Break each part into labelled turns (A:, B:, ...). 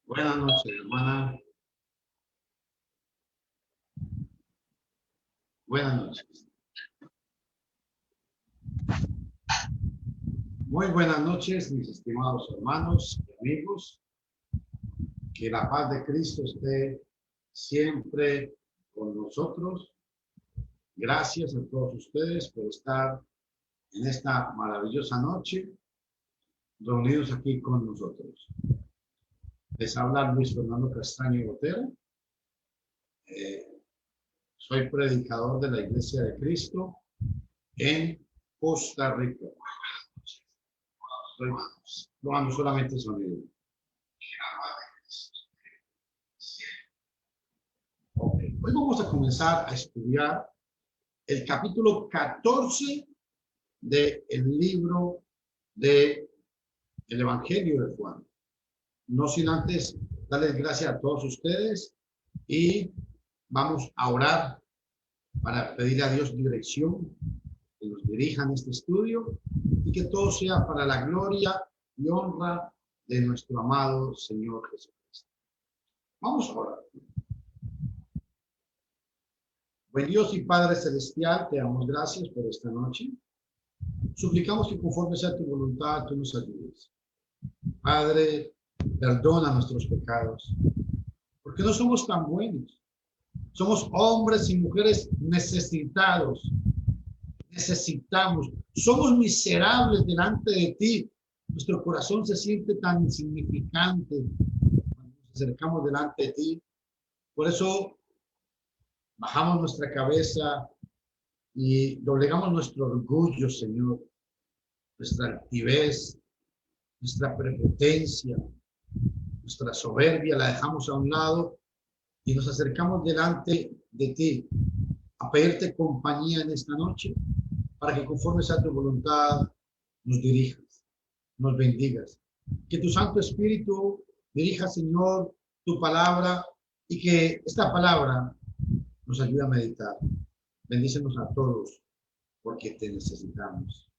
A: Buenas noches, hermana. Buenas noches. Muy buenas noches, mis estimados hermanos y amigos. Que la paz de Cristo esté siempre con nosotros. Gracias a todos ustedes por estar en esta maravillosa noche reunidos aquí con nosotros. Les habla Luis Fernando Castaño Botero. Soy predicador de la Iglesia de Cristo en Costa Rica. Estoy probando solamente sonido. Okay. Hoy vamos a comenzar a estudiar el capítulo 14 del libro del Evangelio de Juan. No sin antes darles gracias a todos ustedes y vamos a orar para pedir a Dios dirección, que nos dirijan este estudio y que todo sea para la gloria y honra de nuestro amado Señor Jesucristo. Vamos a orar. Buen Dios y Padre Celestial, te damos gracias por esta noche. Suplicamos que conforme sea tu voluntad, tú nos ayudes. Padre, perdona nuestros pecados, porque no somos tan buenos. Somos hombres y mujeres necesitados. Necesitamos. Somos miserables delante de ti. Nuestro corazón se siente tan insignificante cuando nos acercamos delante de ti. Por eso bajamos nuestra cabeza y doblegamos nuestro orgullo, Señor, nuestra altivez, nuestra prepotencia, nuestra soberbia, la dejamos a un lado y nos acercamos delante de ti a pedirte compañía en esta noche para que conforme sea tu voluntad nos dirijas, nos bendigas. Que tu Santo Espíritu dirija, Señor, tu palabra y que esta palabra nos ayude a meditar. Bendícenos a todos porque te necesitamos.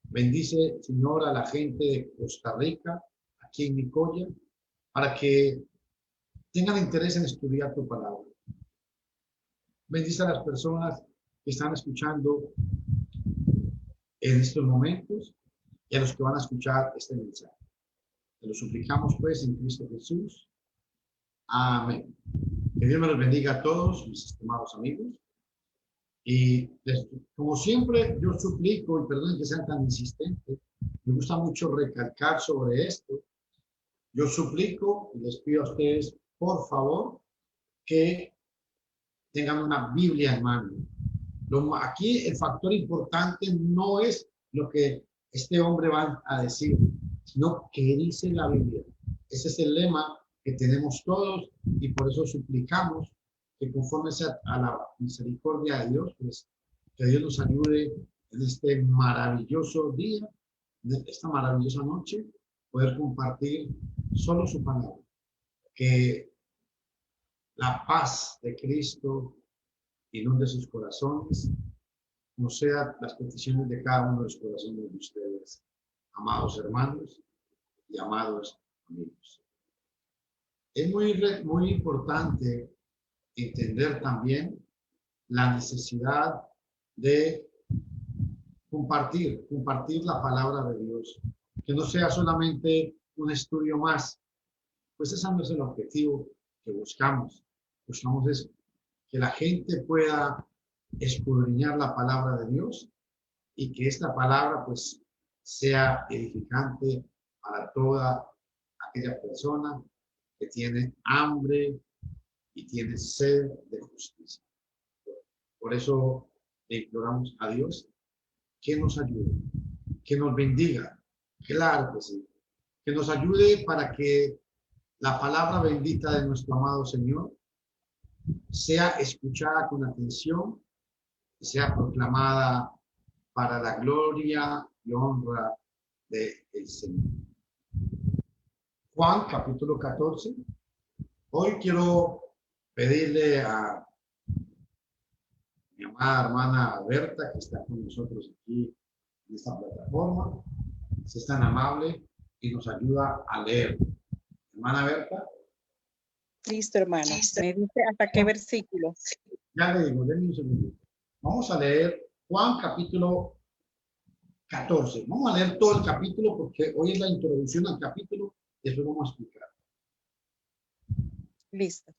A: Bendice, Señor, a la gente de Costa Rica, aquí en Nicoya, para que tengan interés en estudiar tu palabra. Bendice a las personas que están escuchando en estos momentos y a los que van a escuchar este mensaje. Te lo suplicamos, pues, en Cristo Jesús. Amén. Que Dios me los bendiga a todos, mis estimados amigos. Y como siempre, yo suplico, y perdonen que sean tan insistentes, me gusta mucho recalcar sobre esto. Yo suplico y les pido a ustedes, por favor, que tengan una Biblia en mano. Aquí el factor importante no es lo que este hombre va a decir, sino que dice la Biblia. Ese es el lema que tenemos todos y por eso suplicamos que conforme sea a la misericordia de Dios, pues que Dios nos ayude en este maravilloso día, en esta maravillosa noche, poder compartir solo su palabra. Que la paz de Cristo inunde sus corazones, como sean las peticiones de cada uno de los corazones de ustedes, amados hermanos y amados amigos. Es muy importante entender también la necesidad de compartir la palabra de Dios, que no sea solamente un estudio más, pues ese no es el objetivo que buscamos. Buscamos es que la gente pueda escudriñar la palabra de Dios y que esta palabra pues sea edificante para toda aquella persona que tiene hambre y tiene sed de justicia. Por eso le imploramos a Dios que nos ayude, que nos bendiga, claro que sí, que nos ayude para que la palabra bendita de nuestro amado Señor sea escuchada con atención y sea proclamada para la gloria y honra del Señor. Juan, capítulo 14. Hoy quiero pedirle a mi amada hermana Berta, que está con nosotros aquí en esta plataforma, si es tan amable y nos ayuda a leer. Hermana Berta.
B: Listo, hermano. Me dice hasta qué versículo.
A: Ya le digo, denme un segundo. Vamos a leer Juan capítulo 14. Vamos a leer todo el capítulo porque hoy es la introducción al capítulo y eso vamos a explicar.
B: Listo.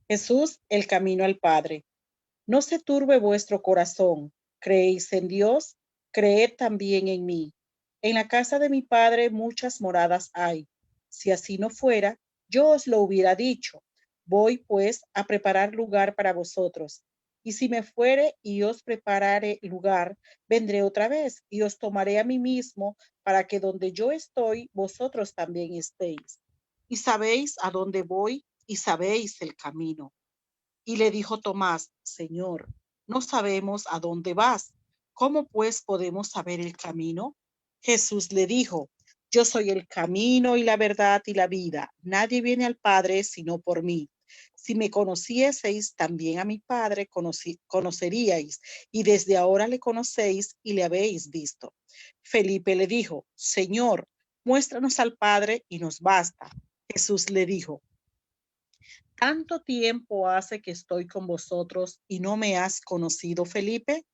B: Jesús, el camino al Padre. No se turbe vuestro corazón. ¿Creéis en Dios? Creed también en mí. En la casa de mi Padre muchas moradas hay. Si así no fuera, yo os lo hubiera dicho. Voy pues a preparar lugar para vosotros. Y si me fuere y os preparare lugar, vendré otra vez y os tomaré a mí mismo, para que donde yo estoy, vosotros también estéis. Y sabéis a dónde voy y sabéis el camino. Y le dijo Tomás: Señor, no sabemos a dónde vas. ¿Cómo pues podemos saber el camino? Jesús le dijo: Yo soy el camino y la verdad y la vida. Nadie viene al Padre sino por mí. Si me conocieseis, también a mi Padre conoceríais, y desde ahora le conocéis y le habéis visto. Felipe le dijo: Señor, muéstranos al Padre y nos basta. Jesús le dijo: ¿Tanto tiempo hace que estoy con vosotros y no me has conocido, Felipe?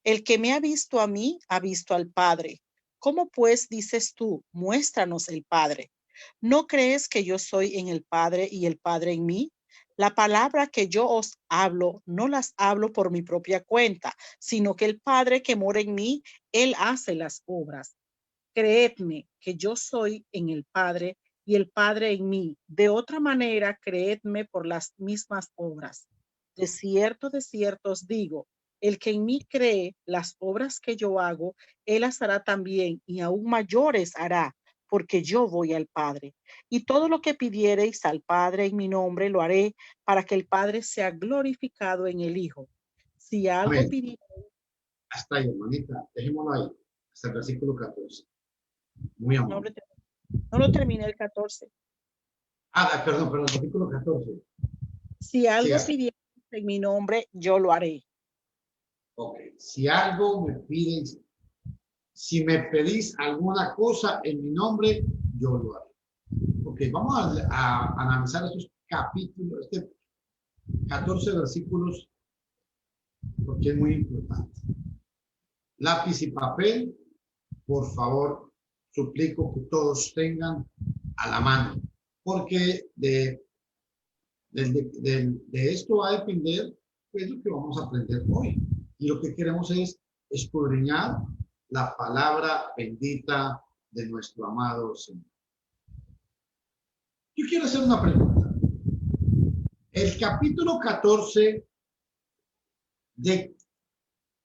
B: El que me ha visto a mí, ha visto al Padre. ¿Cómo pues dices tú, muéstranos el Padre? ¿No crees que yo soy en el Padre y el Padre en mí? La palabra que yo os hablo, no las hablo por mi propia cuenta, sino que el Padre que mora en mí, Él hace las obras. Creedme que yo soy en el Padre y el Padre en mí. De otra manera, creedme por las mismas obras. De cierto os digo, el que en mí cree, las obras que yo hago, él las hará también, y aún mayores hará, porque yo voy al Padre. Y todo lo que pidiereis al Padre en mi nombre, lo haré, para que el Padre sea glorificado en el Hijo. Si algo
A: Amén.
B: pidiereis...
A: Hasta ahí, hermanita. Dejémoslo ahí. Hasta el versículo 14. Muy
B: No,
A: amable.
B: no lo terminé el 14.
A: Perdón, versículo 14.
B: Si algo
A: Siga.
B: pidieres en mi nombre, yo lo haré.
A: Ok. Si algo me pides, si me pedís alguna cosa en mi nombre, yo lo haré. Ok, vamos a analizar estos capítulos, este 14 versículos, porque es muy importante. Lápiz y papel, por favor, suplico que todos tengan a la mano, porque de esto va a depender pues, lo que vamos a aprender hoy. Y lo que queremos es escudriñar la palabra bendita de nuestro amado Señor. Yo quiero hacer una pregunta. El capítulo 14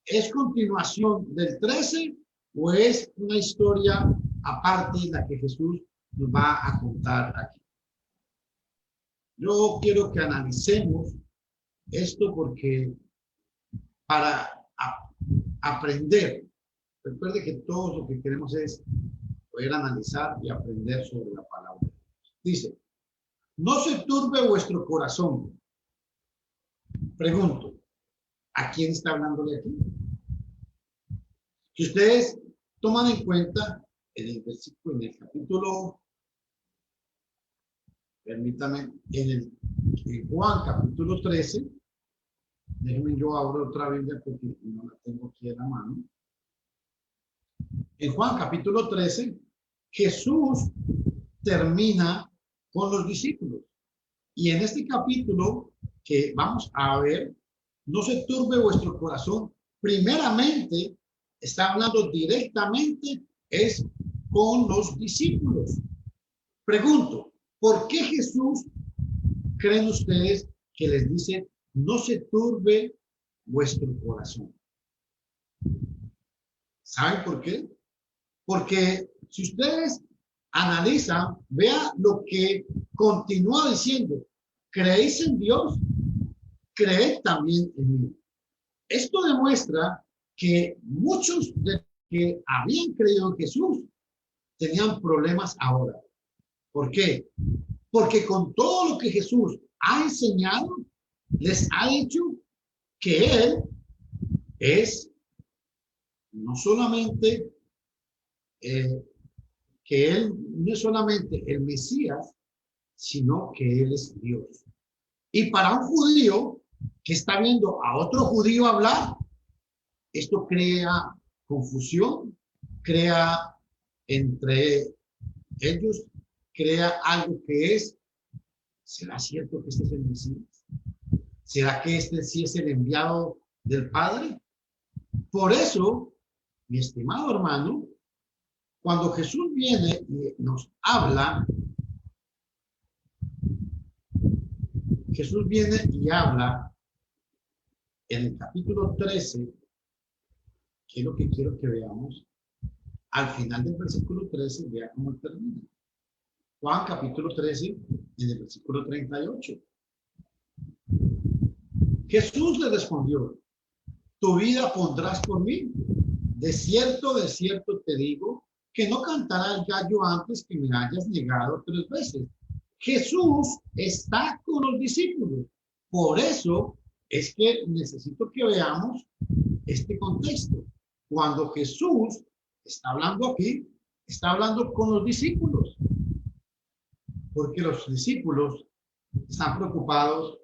A: ¿es continuación del 13 o es una historia aparte en la que Jesús nos va a contar aquí? Yo quiero que analicemos esto porque para aprender, recuerde que todo lo que queremos es poder analizar y aprender sobre la palabra. Dice, no se turbe vuestro corazón. Pregunto, ¿a quién está hablándole aquí? Si ustedes toman en cuenta en el versículo, en el capítulo, permítame, en Juan capítulo 13, déjenme yo abro otra Biblia porque no la tengo aquí en la mano. En Juan capítulo 13, Jesús termina con los discípulos. Y en este capítulo que vamos a ver, no se turbe vuestro corazón. Primeramente, está hablando directamente, es con los discípulos. Pregunto, ¿por qué Jesús creen ustedes que les dice, no se turbe vuestro corazón? ¿Saben por qué? Porque si ustedes analizan, vean lo que continúa diciendo, ¿creéis en Dios? Creed también en mí. Esto demuestra que muchos de los que habían creído en Jesús tenían problemas ahora. ¿Por qué? Porque con todo lo que Jesús ha enseñado, les ha dicho que Él es no solamente que Él no es solamente el Mesías, sino que Él es Dios. Y para un judío que está viendo a otro judío hablar, esto crea confusión, crea entre ellos, crea algo que es, ¿será cierto que este es el Mesías? ¿Será que este sí es el enviado del Padre? Por eso, mi estimado hermano, cuando Jesús viene y nos habla, Jesús viene y habla en el capítulo 13, que es lo que quiero que veamos. Al final del versículo 13, vea cómo termina. Juan capítulo 13, en el versículo 38. Jesús le respondió, tu vida pondrás por mí. De cierto te digo, que no cantará el gallo antes que me hayas negado 3 veces. Jesús está con los discípulos. Por eso es que necesito que veamos este contexto. Cuando Jesús está hablando aquí, está hablando con los discípulos. Porque los discípulos están preocupados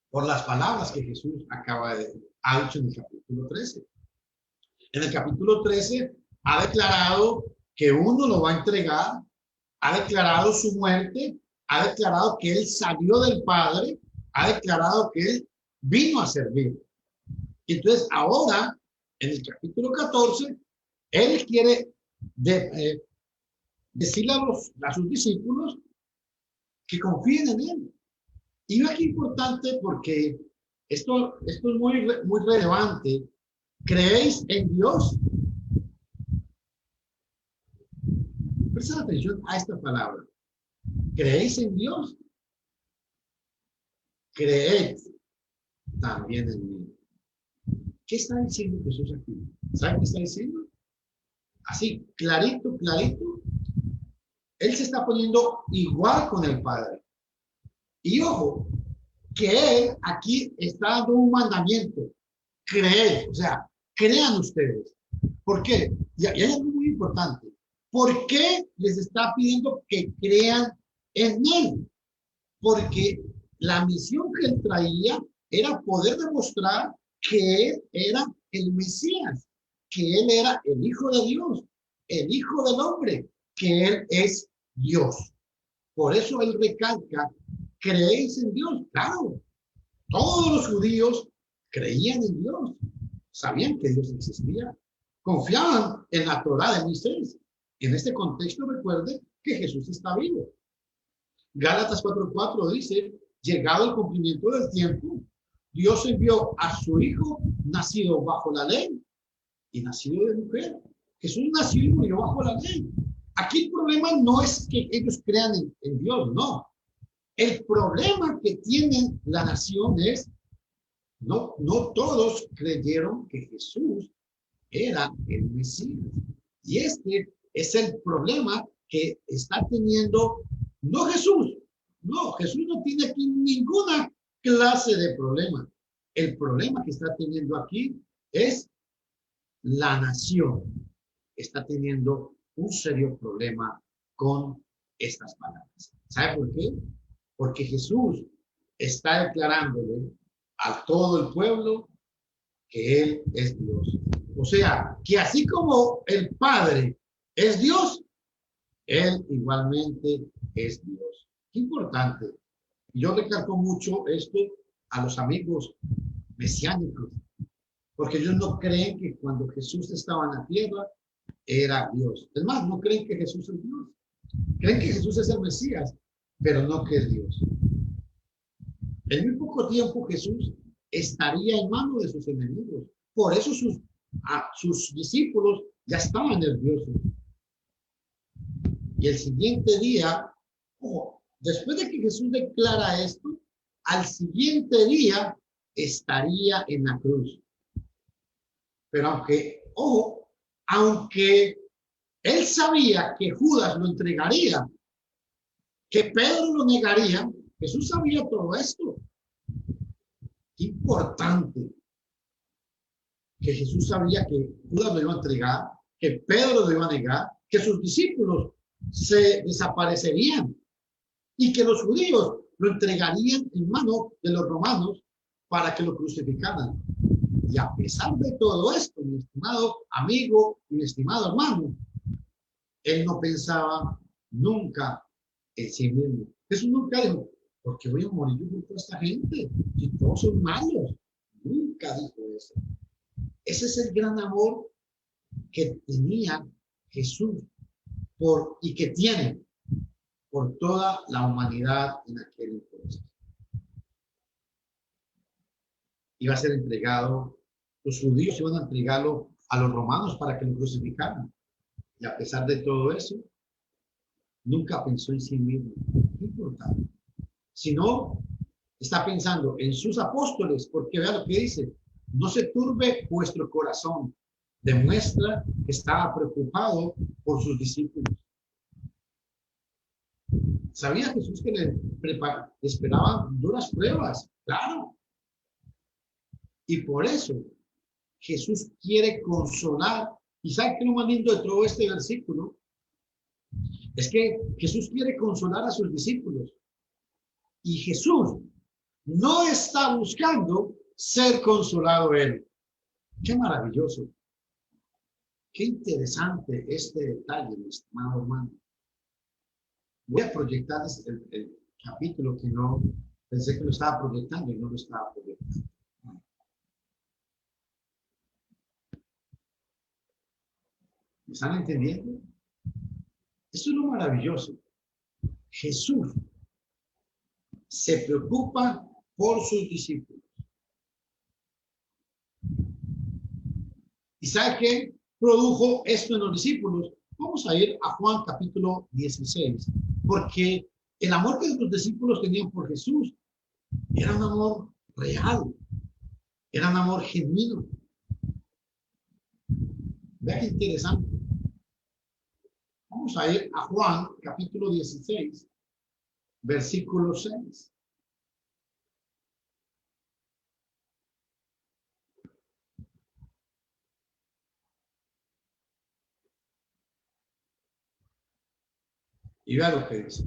A: por las palabras que Jesús ha dicho en el capítulo 13. En el capítulo 13 ha declarado que uno lo va a entregar, ha declarado su muerte, ha declarado que él salió del Padre, ha declarado que él vino a servir. Entonces ahora, en el capítulo 14, él quiere decirle a sus discípulos que confíen en él. Y aquí importante porque esto es muy relevante. ¿Creéis en Dios? Presta atención a esta palabra. ¿Creéis en Dios? Creed también en mí. ¿Qué está diciendo Jesús aquí? ¿Saben qué está diciendo? Así, clarito. Él se está poniendo igual con el Padre. Y ojo, que él aquí está dando un mandamiento. Creer, o sea, crean ustedes. ¿Por qué? Y hay algo muy importante. ¿Por qué les está pidiendo que crean en él? Porque la misión que él traía era poder demostrar que él era el Mesías, que él era el Hijo de Dios, el Hijo del Hombre, que él es Dios. Por eso él recalca, ¿creéis en Dios? Claro, todos los judíos creían en Dios, sabían que Dios existía, confiaban en la Torá de Moisés. En este contexto recuerde que Jesús está vivo. Gálatas 4:4 dice, llegado el cumplimiento del tiempo, Dios envió a su Hijo nacido bajo la ley y nacido de mujer. Jesús nació y murió bajo la ley. Aquí el problema no es que ellos crean en Dios, no. El problema que tiene la nación es, no todos creyeron que Jesús era el Mesías. Y este es el problema que está teniendo, no Jesús. No, Jesús no tiene aquí ninguna clase de problema. El problema que está teniendo aquí es la nación. Está teniendo un serio problema con estas palabras. ¿Sabe por qué? Porque Jesús está declarándole a todo el pueblo que Él es Dios. O sea, que así como el Padre es Dios, Él igualmente es Dios. Qué importante. Yo recalco mucho esto a los amigos mesiánicos, porque ellos no creen que cuando Jesús estaba en la tierra era Dios. Es más, no creen que Jesús es Dios. Creen que Jesús es el Mesías, pero no que es Dios. En muy poco tiempo Jesús estaría en manos de sus enemigos. Por eso sus discípulos ya estaban nerviosos. Y el siguiente día, después de que Jesús declara esto, al siguiente día estaría en la cruz. Pero aunque él sabía que Judas lo entregaría, que Pedro lo negaría, Jesús sabía todo esto. Qué importante que Jesús sabía que Judas lo iba a entregar, que Pedro lo iba a negar, que sus discípulos se desaparecerían y que los judíos lo entregarían en mano de los romanos para que lo crucificaran. Y a pesar de todo esto, mi estimado amigo, mi estimado hermano, él no pensaba nunca en sí mismo. Jesús nunca dijo, ¿por qué voy a morir yo por toda esta gente? Si todos son malos. Nunca dijo eso. Ese es el gran amor que tenía Jesús y que tiene por toda la humanidad en aquel entonces. Iba a ser entregado, los judíos iban a entregarlo a los romanos para que lo crucificaran. Y a pesar de todo eso, nunca pensó en sí mismo. ¿Qué importante? Sino está pensando en sus apóstoles, porque vea lo que dice, no se turbe vuestro corazón. Demuestra que estaba preocupado por sus discípulos. ¿Sabía Jesús que le esperaban duras pruebas? Claro. Y por eso Jesús quiere consolar. ¿Y sabe qué es lo más lindo de todo este versículo? Es que Jesús quiere consolar a sus discípulos. Y Jesús no está buscando ser consolado él. Qué maravilloso. Qué interesante este detalle, mi estimado hermano. Voy a proyectar el capítulo que no pensé que lo estaba proyectando y no lo estaba proyectando. ¿Me están entendiendo? Esto es lo maravilloso. Jesús se preocupa por sus discípulos. ¿Y sabe qué produjo esto en los discípulos? Vamos a ir a Juan capítulo 16, porque el amor que los discípulos tenían por Jesús era un amor real, era un amor genuino. Vea qué interesante. Vamos a ir a Juan capítulo 16, versículo 6. Y vea lo que dice.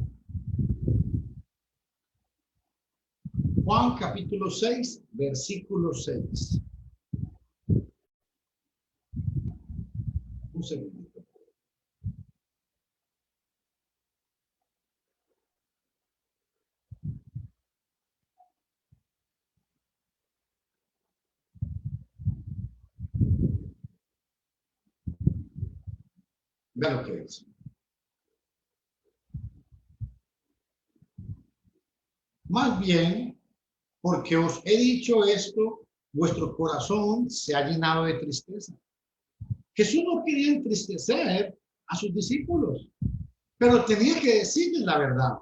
A: Juan capítulo 6, versículo 6. Un segundito. Vea lo que dice. Más bien, porque os he dicho esto, vuestro corazón se ha llenado de tristeza. Jesús no quería entristecer a sus discípulos, pero tenía que decirles la verdad.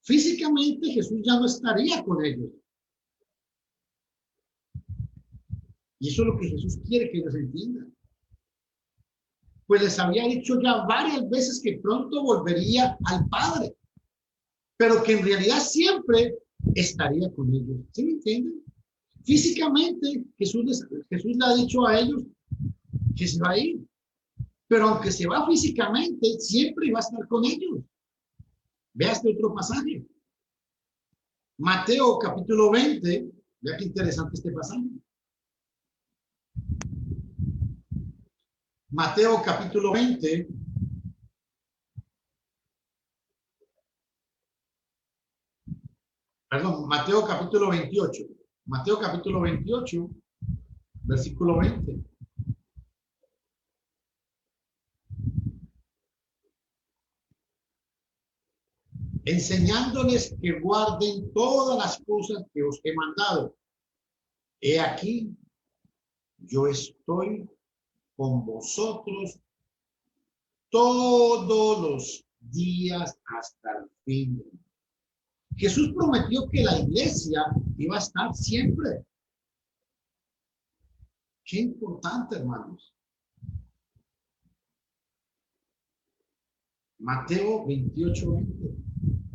A: Físicamente Jesús ya no estaría con ellos. Y eso es lo que Jesús quiere que ellos entiendan. Pues les había dicho ya varias veces que pronto volvería al Padre, pero que en realidad siempre estaría con ellos. ¿Sí me entienden? Físicamente Jesús le ha dicho a ellos que se va a ir, pero aunque se va físicamente, siempre va a estar con ellos. Vea este otro pasaje. Mateo capítulo 20. Vea qué interesante este pasaje. Mateo capítulo 20. Perdón, Mateo capítulo 28. Mateo capítulo 28, versículo 20. Enseñándoles que guarden todas las cosas que os he mandado. He aquí, yo estoy con vosotros todos los días hasta el fin. Jesús prometió que la iglesia iba a estar siempre. Qué importante, hermanos. Mateo 28, 20.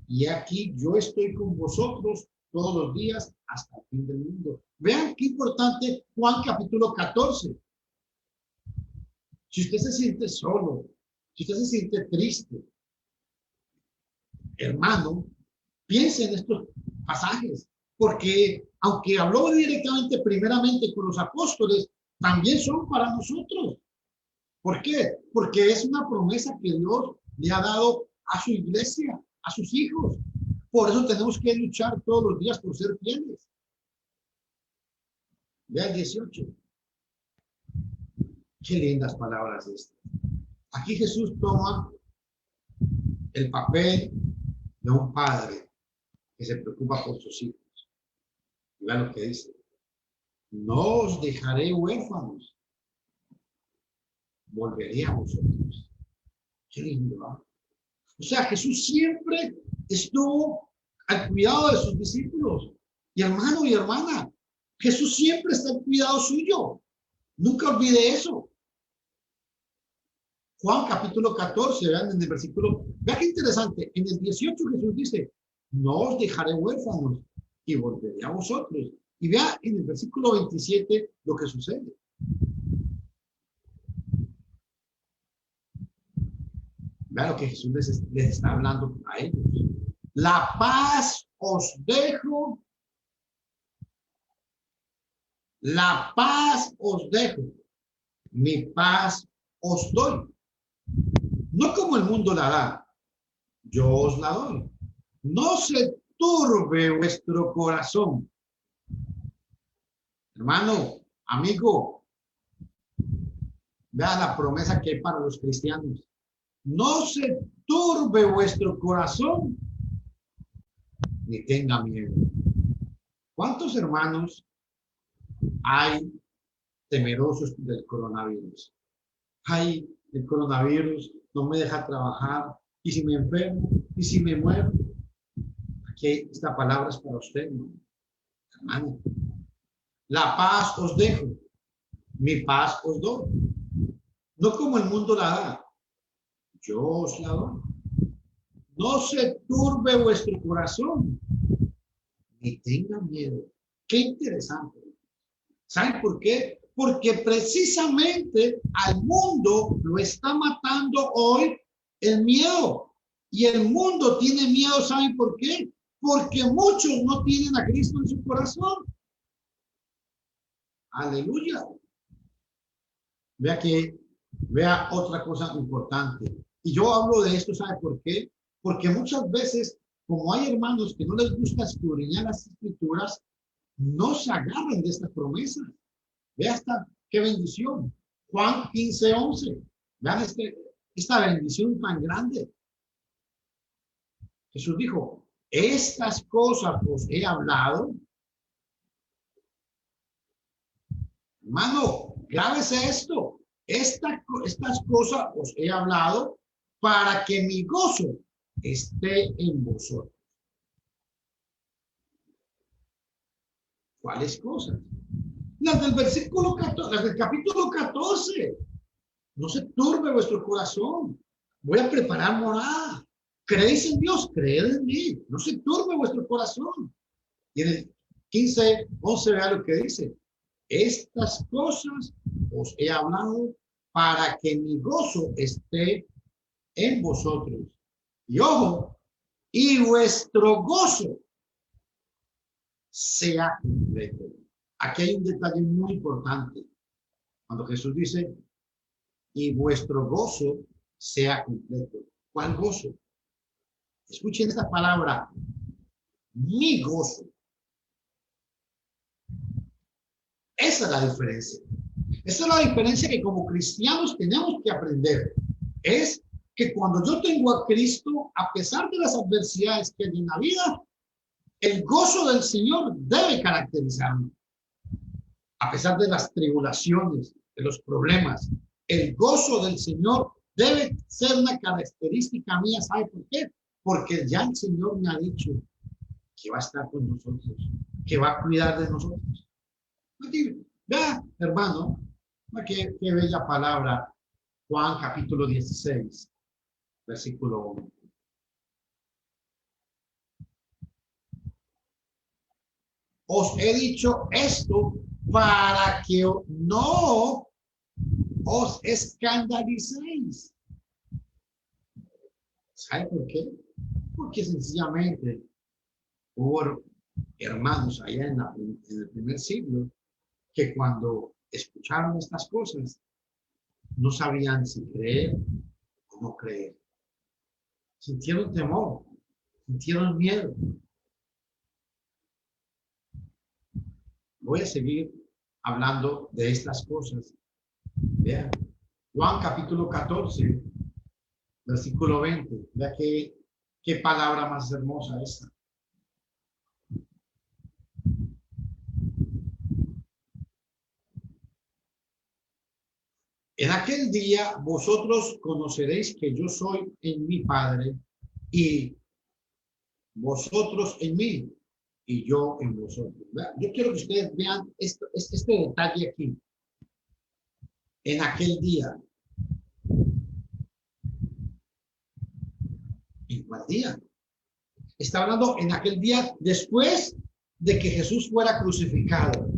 A: Y aquí yo estoy con vosotros todos los días hasta el fin del mundo. Vean qué importante Juan capítulo 14. Si usted se siente solo, Si usted se siente triste, hermano, piense en estos pasajes, porque aunque habló directamente primeramente con los apóstoles, también son para nosotros. ¿Por qué? Porque es una promesa que Dios le ha dado a su iglesia, a sus hijos. Por eso tenemos que luchar todos los días por ser fieles. Vea el 18. Qué lindas palabras estas. Aquí Jesús toma el papel de un padre que se preocupa por sus hijos. Y vea lo que dice. No os dejaré huérfanos. Volveré a vosotros. Qué lindo, ¿no? O sea, Jesús siempre estuvo al cuidado de sus discípulos. Y hermano y hermana, Jesús siempre está al cuidado suyo. Nunca olvide eso. Juan capítulo 14, vean en el versículo, vean qué interesante, en el 18 Jesús dice, no os dejaré huérfanos y volveré a vosotros. Y vea en el versículo 27 lo que sucede. Vea lo que Jesús les está hablando a ellos. La paz os dejo. La paz os dejo. Mi paz os doy. No como el mundo la da. Yo os la doy. No se turbe vuestro corazón. Hermano, amigo, vea la promesa que hay para los cristianos. No se turbe vuestro corazón, ni tenga miedo. ¿Cuántos hermanos hay temerosos del coronavirus? Ay, el coronavirus no me deja trabajar. ¿Y si me enfermo? ¿Y si me muero? Aquí esta palabra es para usted, ¿no? Hermano. La paz os dejo, mi paz os doy. No como el mundo la da, yo os la doy. No se turbe vuestro corazón, ni tenga miedo. Qué interesante. ¿Saben por qué? Porque precisamente al mundo lo está matando hoy el miedo. Y el mundo tiene miedo, ¿saben por qué? Porque muchos no tienen a Cristo en su corazón. Aleluya. Vea otra cosa importante. Y yo hablo de esto, ¿sabe por qué? Porque muchas veces, como hay hermanos que no les gusta escudriñar las escrituras, no se agarran de estas promesas. Vea qué bendición. Juan 15:11. Vean esta bendición tan grande. Jesús dijo, estas cosas os he hablado. Hermano, grábese esto. Estas cosas os he hablado para que mi gozo esté en vosotros. ¿Cuáles cosas? Las del versículo 14, las del capítulo 14. No se turbe vuestro corazón. Voy a preparar morada. ¿Creéis en Dios? Creed en mí. No se turbe vuestro corazón. Y en el 15:11 vea lo que dice. Estas cosas os he hablado para que mi gozo esté en vosotros. Y ojo, y vuestro gozo sea completo. Aquí hay un detalle muy importante. Cuando Jesús dice, y vuestro gozo sea completo. ¿Cuál gozo? Escuchen esta palabra, mi gozo. Esa es la diferencia. Esa es la diferencia que como cristianos tenemos que aprender. Es que cuando yo tengo a Cristo, a pesar de las adversidades que hay en la vida, el gozo del Señor debe caracterizarme. A pesar de las tribulaciones, de los problemas, el gozo del Señor debe ser una característica mía. ¿Sabe por qué? Porque ya el Señor me ha dicho que va a estar con nosotros, que va a cuidar de nosotros. Vea, hermano, qué bella palabra. Juan capítulo 16, versículo 1. Os he dicho esto para que no os escandalicéis. ¿Sabe por qué? Porque sencillamente hubo hermanos allá en el primer siglo que cuando escucharon estas cosas no sabían si creer o no creer. Sintieron temor, sintieron miedo. Voy a seguir hablando de estas cosas. Vean, Juan capítulo 14, versículo 20. Vea qué palabra más hermosa esta. En aquel día vosotros conoceréis que yo soy en mi Padre y vosotros en mí y yo en vosotros. ¿Verdad? Yo quiero que ustedes vean este detalle aquí. En aquel día. ¿En cuál día? Está hablando en aquel día después de que Jesús fuera crucificado.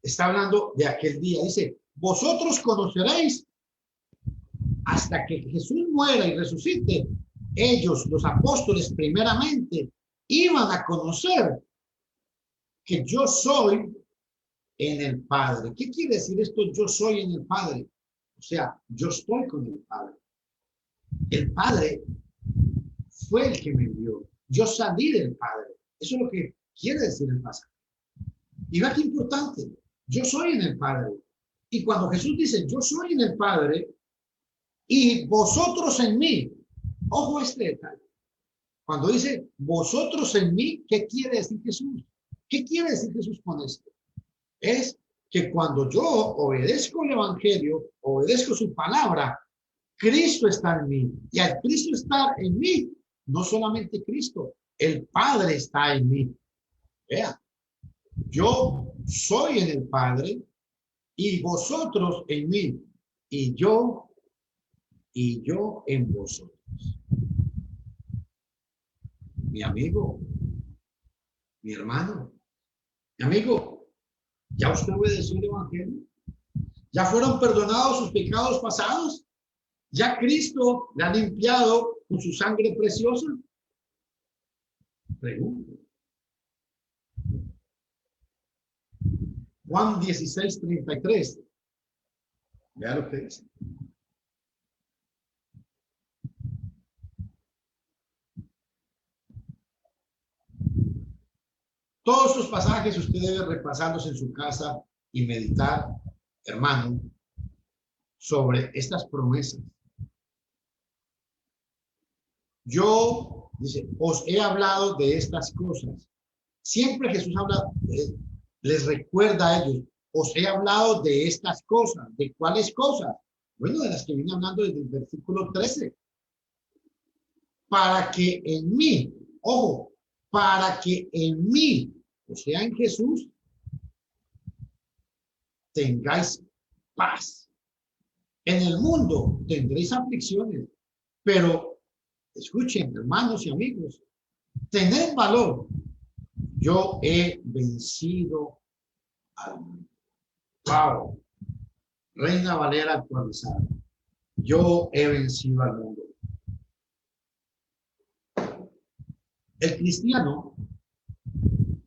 A: Está hablando de aquel día. Dice, vosotros conoceréis hasta que Jesús muera y resucite. Ellos, los apóstoles, primeramente, iban a conocer que yo soy en el Padre. ¿Qué quiere decir esto? Yo soy en el Padre. O sea, yo estoy con el Padre. El Padre fue el que me envió. Yo salí del Padre. Eso es lo que quiere decir el pasaje. Y vea qué importante. Yo soy en el Padre. Y cuando Jesús dice, yo soy en el Padre y vosotros en mí. Ojo a este detalle. Cuando dice vosotros en mí, ¿qué quiere decir Jesús? ¿Qué quiere decir Jesús con esto? Es que cuando yo obedezco el Evangelio, obedezco su palabra, Cristo está en mí. Y al Cristo estar en mí, no solamente Cristo, el Padre está en mí. Vea, yo soy en el Padre y vosotros en mí y yo en vosotros. Mi amigo, mi hermano, mi amigo, ¿ya usted obedeció el Evangelio? ¿Ya fueron perdonados sus pecados pasados? ¿Ya Cristo le ha limpiado con su sangre preciosa? Pregunto. Juan 16:33. Vea lo que dice. Todos estos pasajes usted debe repasarlos en su casa y meditar, hermano, sobre estas promesas. Yo, dice, os he hablado de estas cosas. Siempre Jesús habla, les recuerda a ellos, os he hablado de estas cosas. ¿De cuáles cosas? Bueno, de las que viene hablando desde el versículo 13. Para que en mí, ojo, para que en mí, o sea, en Jesús, tengáis paz. En el mundo tendréis aflicciones, pero escuchen, hermanos y amigos, tened valor. Yo he vencido al mundo. Wow. Reina Valera actualizada. Yo he vencido al mundo. El cristiano,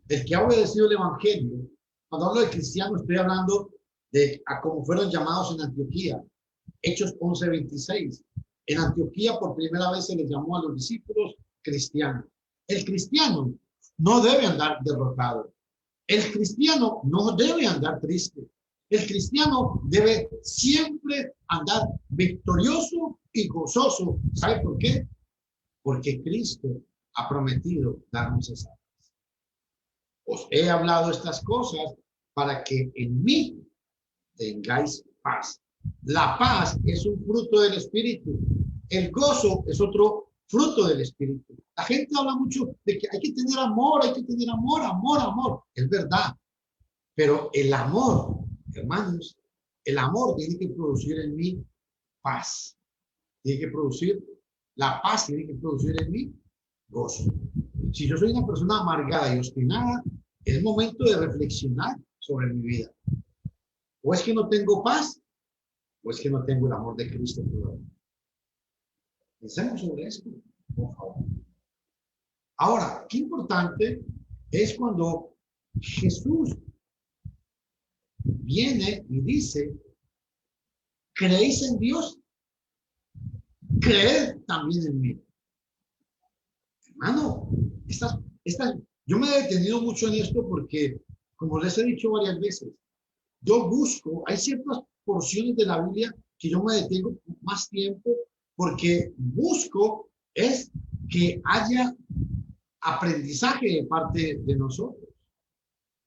A: el que ha obedecido el evangelio, cuando hablo de cristiano estoy hablando de a cómo fueron llamados en Antioquía. Hechos 11:26. En Antioquía por primera vez se les llamó a los discípulos cristianos. El cristiano no debe andar derrotado. El cristiano no debe andar triste. El cristiano debe siempre andar victorioso y gozoso. ¿Sabe por qué? Porque Cristo ha prometido darnos esa paz. Os he hablado estas cosas para que en mí tengáis paz. La paz es un fruto del Espíritu. El gozo es otro fruto del Espíritu. La gente habla mucho de que hay que tener amor, amor. Es verdad. Pero el amor, hermanos, el amor tiene que producir en mí paz. Tiene que producir la paz, tiene que producir en mí gozo. Si yo soy una persona amargada y obstinada, es momento de reflexionar sobre mi vida. O es que no tengo paz, o es que no tengo el amor de Cristo todavía. Pensemos sobre esto. por favor. Ahora, qué importante es cuando Jesús viene y dice, ¿creéis en Dios? Creed también en mí. Hermano, yo me he detenido mucho en esto porque, como les he dicho varias veces, yo busco, hay ciertas porciones de la Biblia que yo me detengo más tiempo porque busco es que haya aprendizaje de parte de nosotros.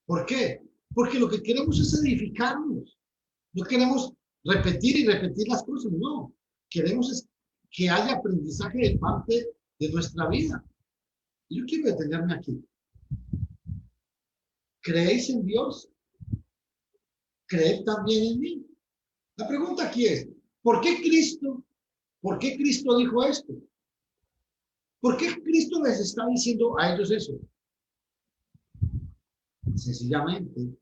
A: ¿Por qué? Porque lo que queremos es edificarnos. No queremos repetir y repetir las cosas, no. Queremos es que haya aprendizaje de parte de nuestra vida. Y yo quiero detenerme aquí. ¿Creéis en Dios? ¿Creed también en mí? La pregunta aquí es, ¿por qué Cristo dijo esto? ¿Por qué Cristo les está diciendo a ellos eso? Sencillamente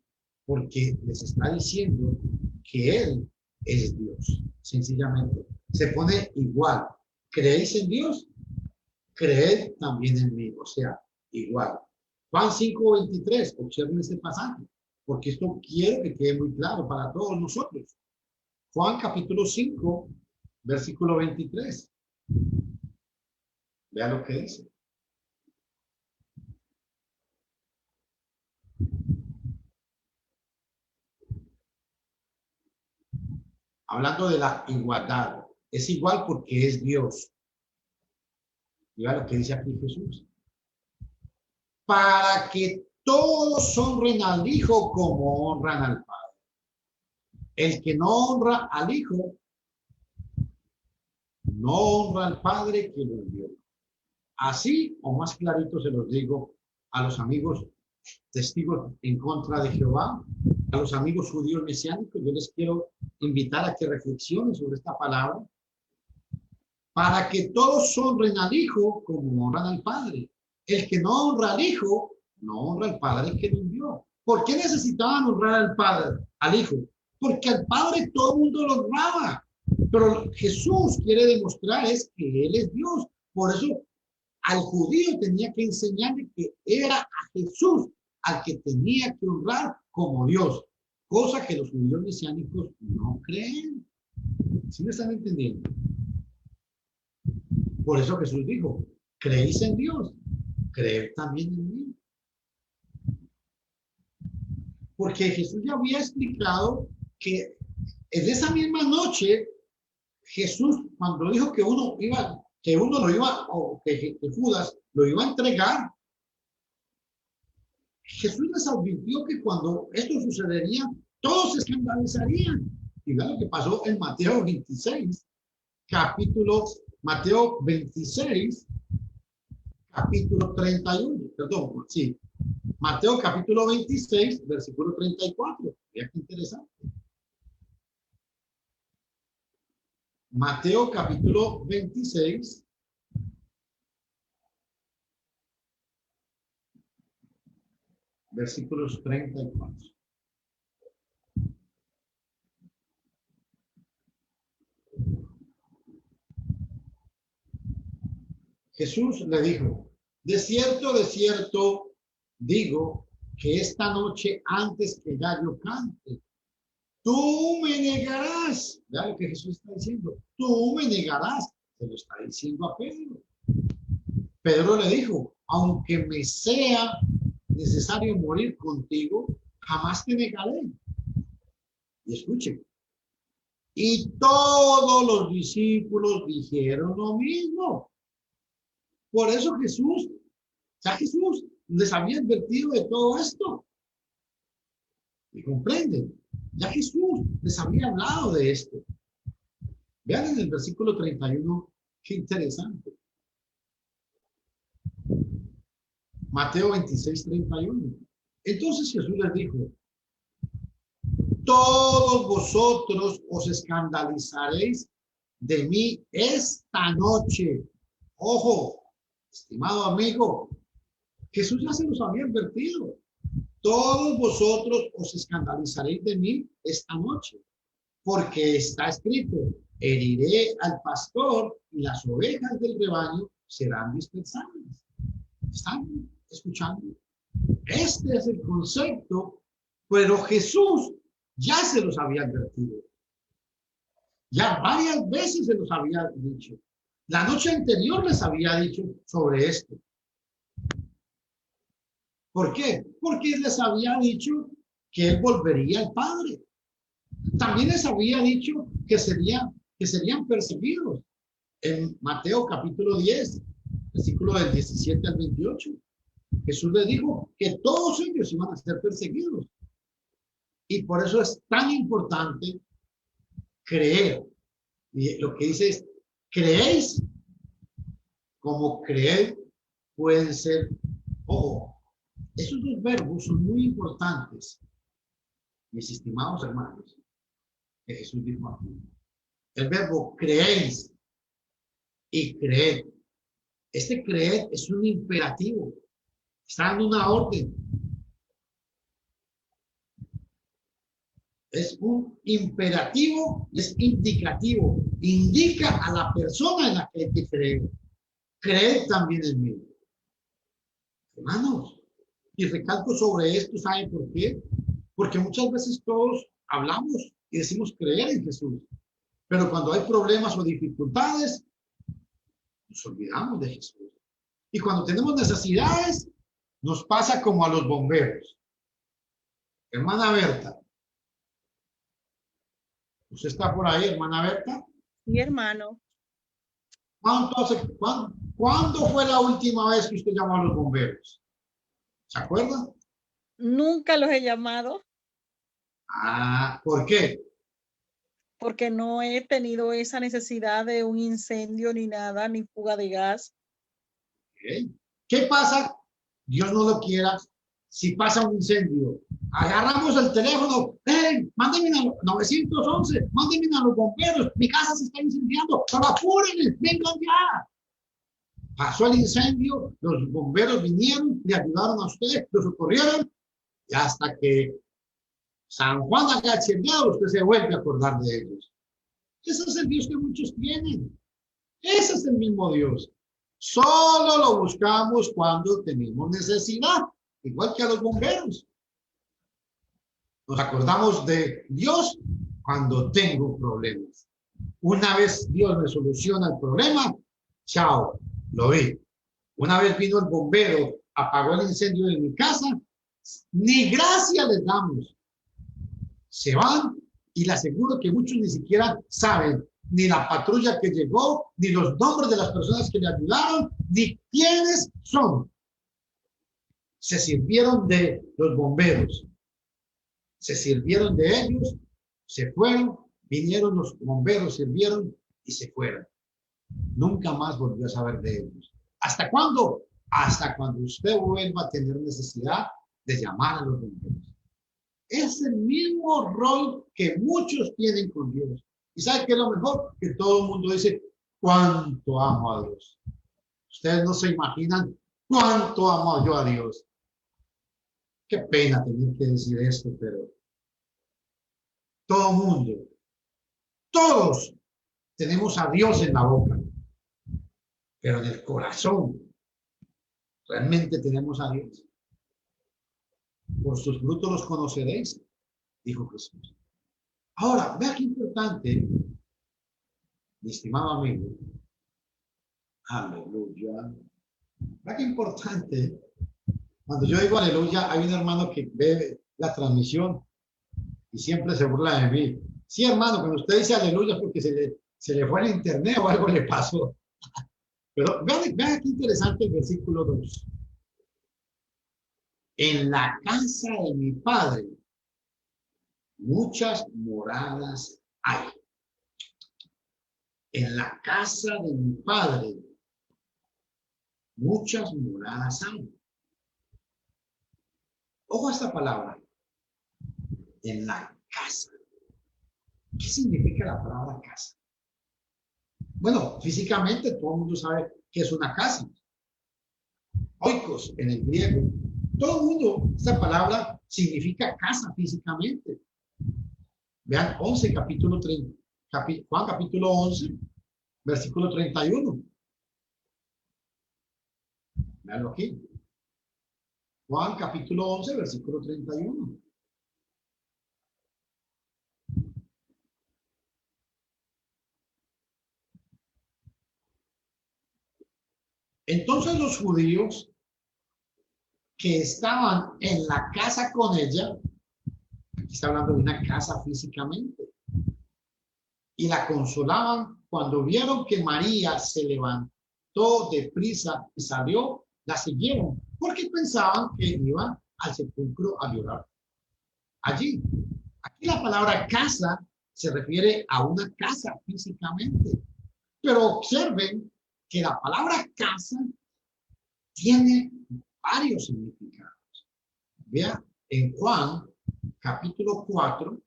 A: porque les está diciendo que Él es Dios. Sencillamente. Se pone igual. ¿Creéis en Dios? Creed también en mí. O sea, igual. Juan 5:23. Observen este pasaje. Porque esto quiero que quede muy claro para todos nosotros. Juan capítulo 5, versículo 23. Vea lo que dice. Hablando de la igualdad. Es igual porque es Dios. Vea lo que dice aquí Jesús. Para que todos honren al Hijo como honran al Padre. El que no honra al Hijo, no honra al Padre que lo envió. Así, o más clarito se los digo a los amigos testigos en contra de Jehová, a los amigos judíos mesiánicos, yo les quiero invitar a que reflexionen sobre esta palabra, para que todos honren al Hijo como honran al Padre. El que no honra al Hijo, no honra al Padre que lo envió. ¿Por qué necesitaban honrar al Padre, al Hijo? Porque al Padre todo el mundo lo honraba. Pero Jesús quiere demostrar es que Él es Dios. Por eso al judío tenía que enseñarle que era a Jesús al que tenía que honrar como Dios. Cosa que los judíos mesiánicos no creen. ¿Sí me están entendiendo? Por eso Jesús dijo, ¿creéis en Dios? Creed también en mí. Porque Jesús ya había explicado que en esa misma noche, Jesús, cuando dijo que uno lo iba, o que Judas lo iba a entregar, Jesús les advirtió que cuando esto sucedería, todos se escandalizarían. Y vean lo que pasó en Mateo 26, Mateo 26, capítulo 31. Perdón, sí. Mateo capítulo 26, versículo 34. Vean qué interesante. Mateo capítulo 26, versículos 34. Jesús le dijo, de cierto, digo que esta noche antes que gallo cante, tú me negarás. Ya lo que Jesús está diciendo, tú me negarás. Se lo está diciendo a Pedro. Pedro le dijo, aunque me sea necesario morir contigo, jamás te negaré. Y escuchen. Y todos los discípulos dijeron lo mismo. Por eso Jesús les había advertido de todo esto. ¿Me comprenden? Ya Jesús les había hablado de esto. Vean en el versículo 31, qué interesante. Mateo 26, 31. Entonces Jesús les dijo, todos vosotros os escandalizaréis de mí esta noche. Ojo, estimado amigo, Jesús ya se los había advertido. Todos vosotros os escandalizaréis de mí esta noche, porque está escrito, heriré al pastor y las ovejas del rebaño serán dispersadas. ¿Están escuchando? Este es el concepto, pero Jesús ya se los había advertido. Ya varias veces se los había dicho. La noche anterior les había dicho sobre esto. ¿Por qué? Porque les había dicho que él volvería al Padre. También les había dicho que serían perseguidos. En Mateo capítulo 10, versículo del 17 al 28. Jesús les dijo que todos ellos iban a ser perseguidos. Y por eso es tan importante creer. Y lo que dice es, creéis como creer pueden ser. Ojo, esos dos verbos son muy importantes, mis estimados hermanos, que Jesús dijo aquí. El verbo creéis y creer. Este creer es un imperativo. Está dando una orden. Es un imperativo y es indicativo. Indica a la persona en la que hay que creer. Creer también en mí. Hermanos, y recalco sobre esto, ¿saben por qué? Porque muchas veces todos hablamos y decimos creer en Jesús. Pero cuando hay problemas o dificultades, nos olvidamos de Jesús. Y cuando tenemos necesidades, nos pasa como a los bomberos. Hermana Berta, ¿usted está por ahí, hermana Berta?
B: Mi hermano,
A: ¿Cuándo fue la última vez que usted llamó a los bomberos? ¿Se acuerda?
B: nunca los he llamado
A: ¿Por qué?
B: porque no he tenido esa necesidad de un incendio ni nada, ni fuga de gas.
A: Okay. ¿Qué pasa? Dios no lo quiera. Si pasa un incendio, agarramos el teléfono, mándenme a 911, mándenme a los bomberos, mi casa se está incendiando, pero apúrenme, vengan ya. Pasó el incendio, los bomberos vinieron, le ayudaron a usted, lo socorrieron, y hasta que San Juan haya incendiado, usted se vuelve a acordar de ellos. Ese es el Dios que muchos tienen. Ese es el mismo Dios. Solo lo buscamos cuando tenemos necesidad, igual que a los bomberos. Nos acordamos de Dios cuando tengo problemas. Una vez Dios me soluciona el problema, chao, lo vi. Una vez vino el bombero, apagó el incendio de mi casa, ni gracias les damos. Se van y le aseguro que muchos ni siquiera saben ni la patrulla que llegó, ni los nombres de las personas que le ayudaron, ni quiénes son. Se sirvieron de los bomberos, se sirvieron de ellos, se fueron, vinieron los bomberos, sirvieron y se fueron. Nunca más volvió a saber de ellos. ¿Hasta cuándo? Hasta cuando usted vuelva a tener necesidad de llamar a los bomberos. Es el mismo rol que muchos tienen con Dios. ¿Y sabe qué es lo mejor? Que todo el mundo dice, ¿cuánto amo a Dios? Ustedes no se imaginan cuánto amo yo a Dios. Qué pena tener que decir esto, pero todo el mundo, todos tenemos a Dios en la boca, pero en el corazón realmente tenemos a Dios. Por sus frutos los conoceréis, dijo Jesús. Ahora, vea qué importante, mi estimado amigo. Aleluya. Vea qué importante. Cuando yo digo aleluya, hay un hermano que ve la transmisión y siempre se burla de mí. Sí, hermano, cuando usted dice aleluya es porque se le fue el internet o algo le pasó. Pero vean qué interesante el versículo 2. En la casa de mi padre muchas moradas hay. En la casa de mi padre muchas moradas hay. Ojo a esta palabra. En la casa. ¿Qué significa la palabra casa? Bueno, físicamente todo el mundo sabe que es una casa. Oikos en el griego. Todo el mundo, esta palabra significa casa físicamente. Vean 11, capítulo 30, Juan capítulo 11, versículo 31. Véanlo aquí. Juan capítulo 11, versículo 31. Entonces los judíos que estaban en la casa con ella, aquí está hablando de una casa físicamente, y la consolaban cuando vieron que María se levantó deprisa y salió, la siguieron, porque pensaban que iba al sepulcro a llorar. Allí, aquí la palabra casa se refiere a una casa físicamente, pero observen que la palabra casa tiene varios significados. Vea, en Juan, capítulo 4,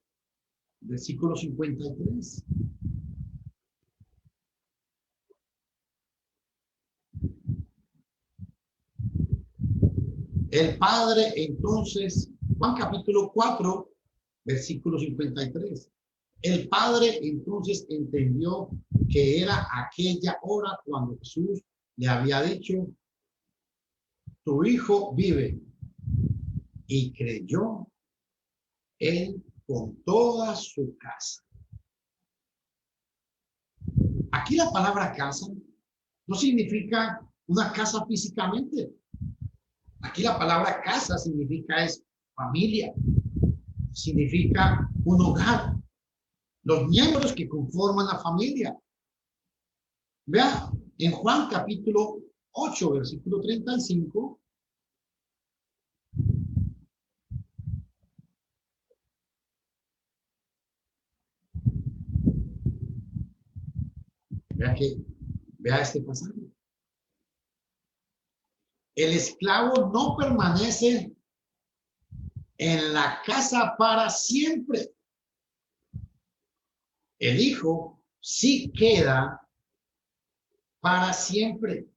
A: versículo 53. El Padre entonces, Juan capítulo 4, versículo 53. El Padre entonces entendió que era aquella hora cuando Jesús le había dicho, tu hijo vive. Y creyó él con toda su casa. Aquí la palabra casa no significa una casa físicamente. Aquí la palabra casa significa es familia, significa un hogar, los miembros que conforman la familia. Vea, en Juan capítulo 8, versículo 35, vea este pasaje. El esclavo no permanece en la casa para siempre. El hijo sí queda para siempre.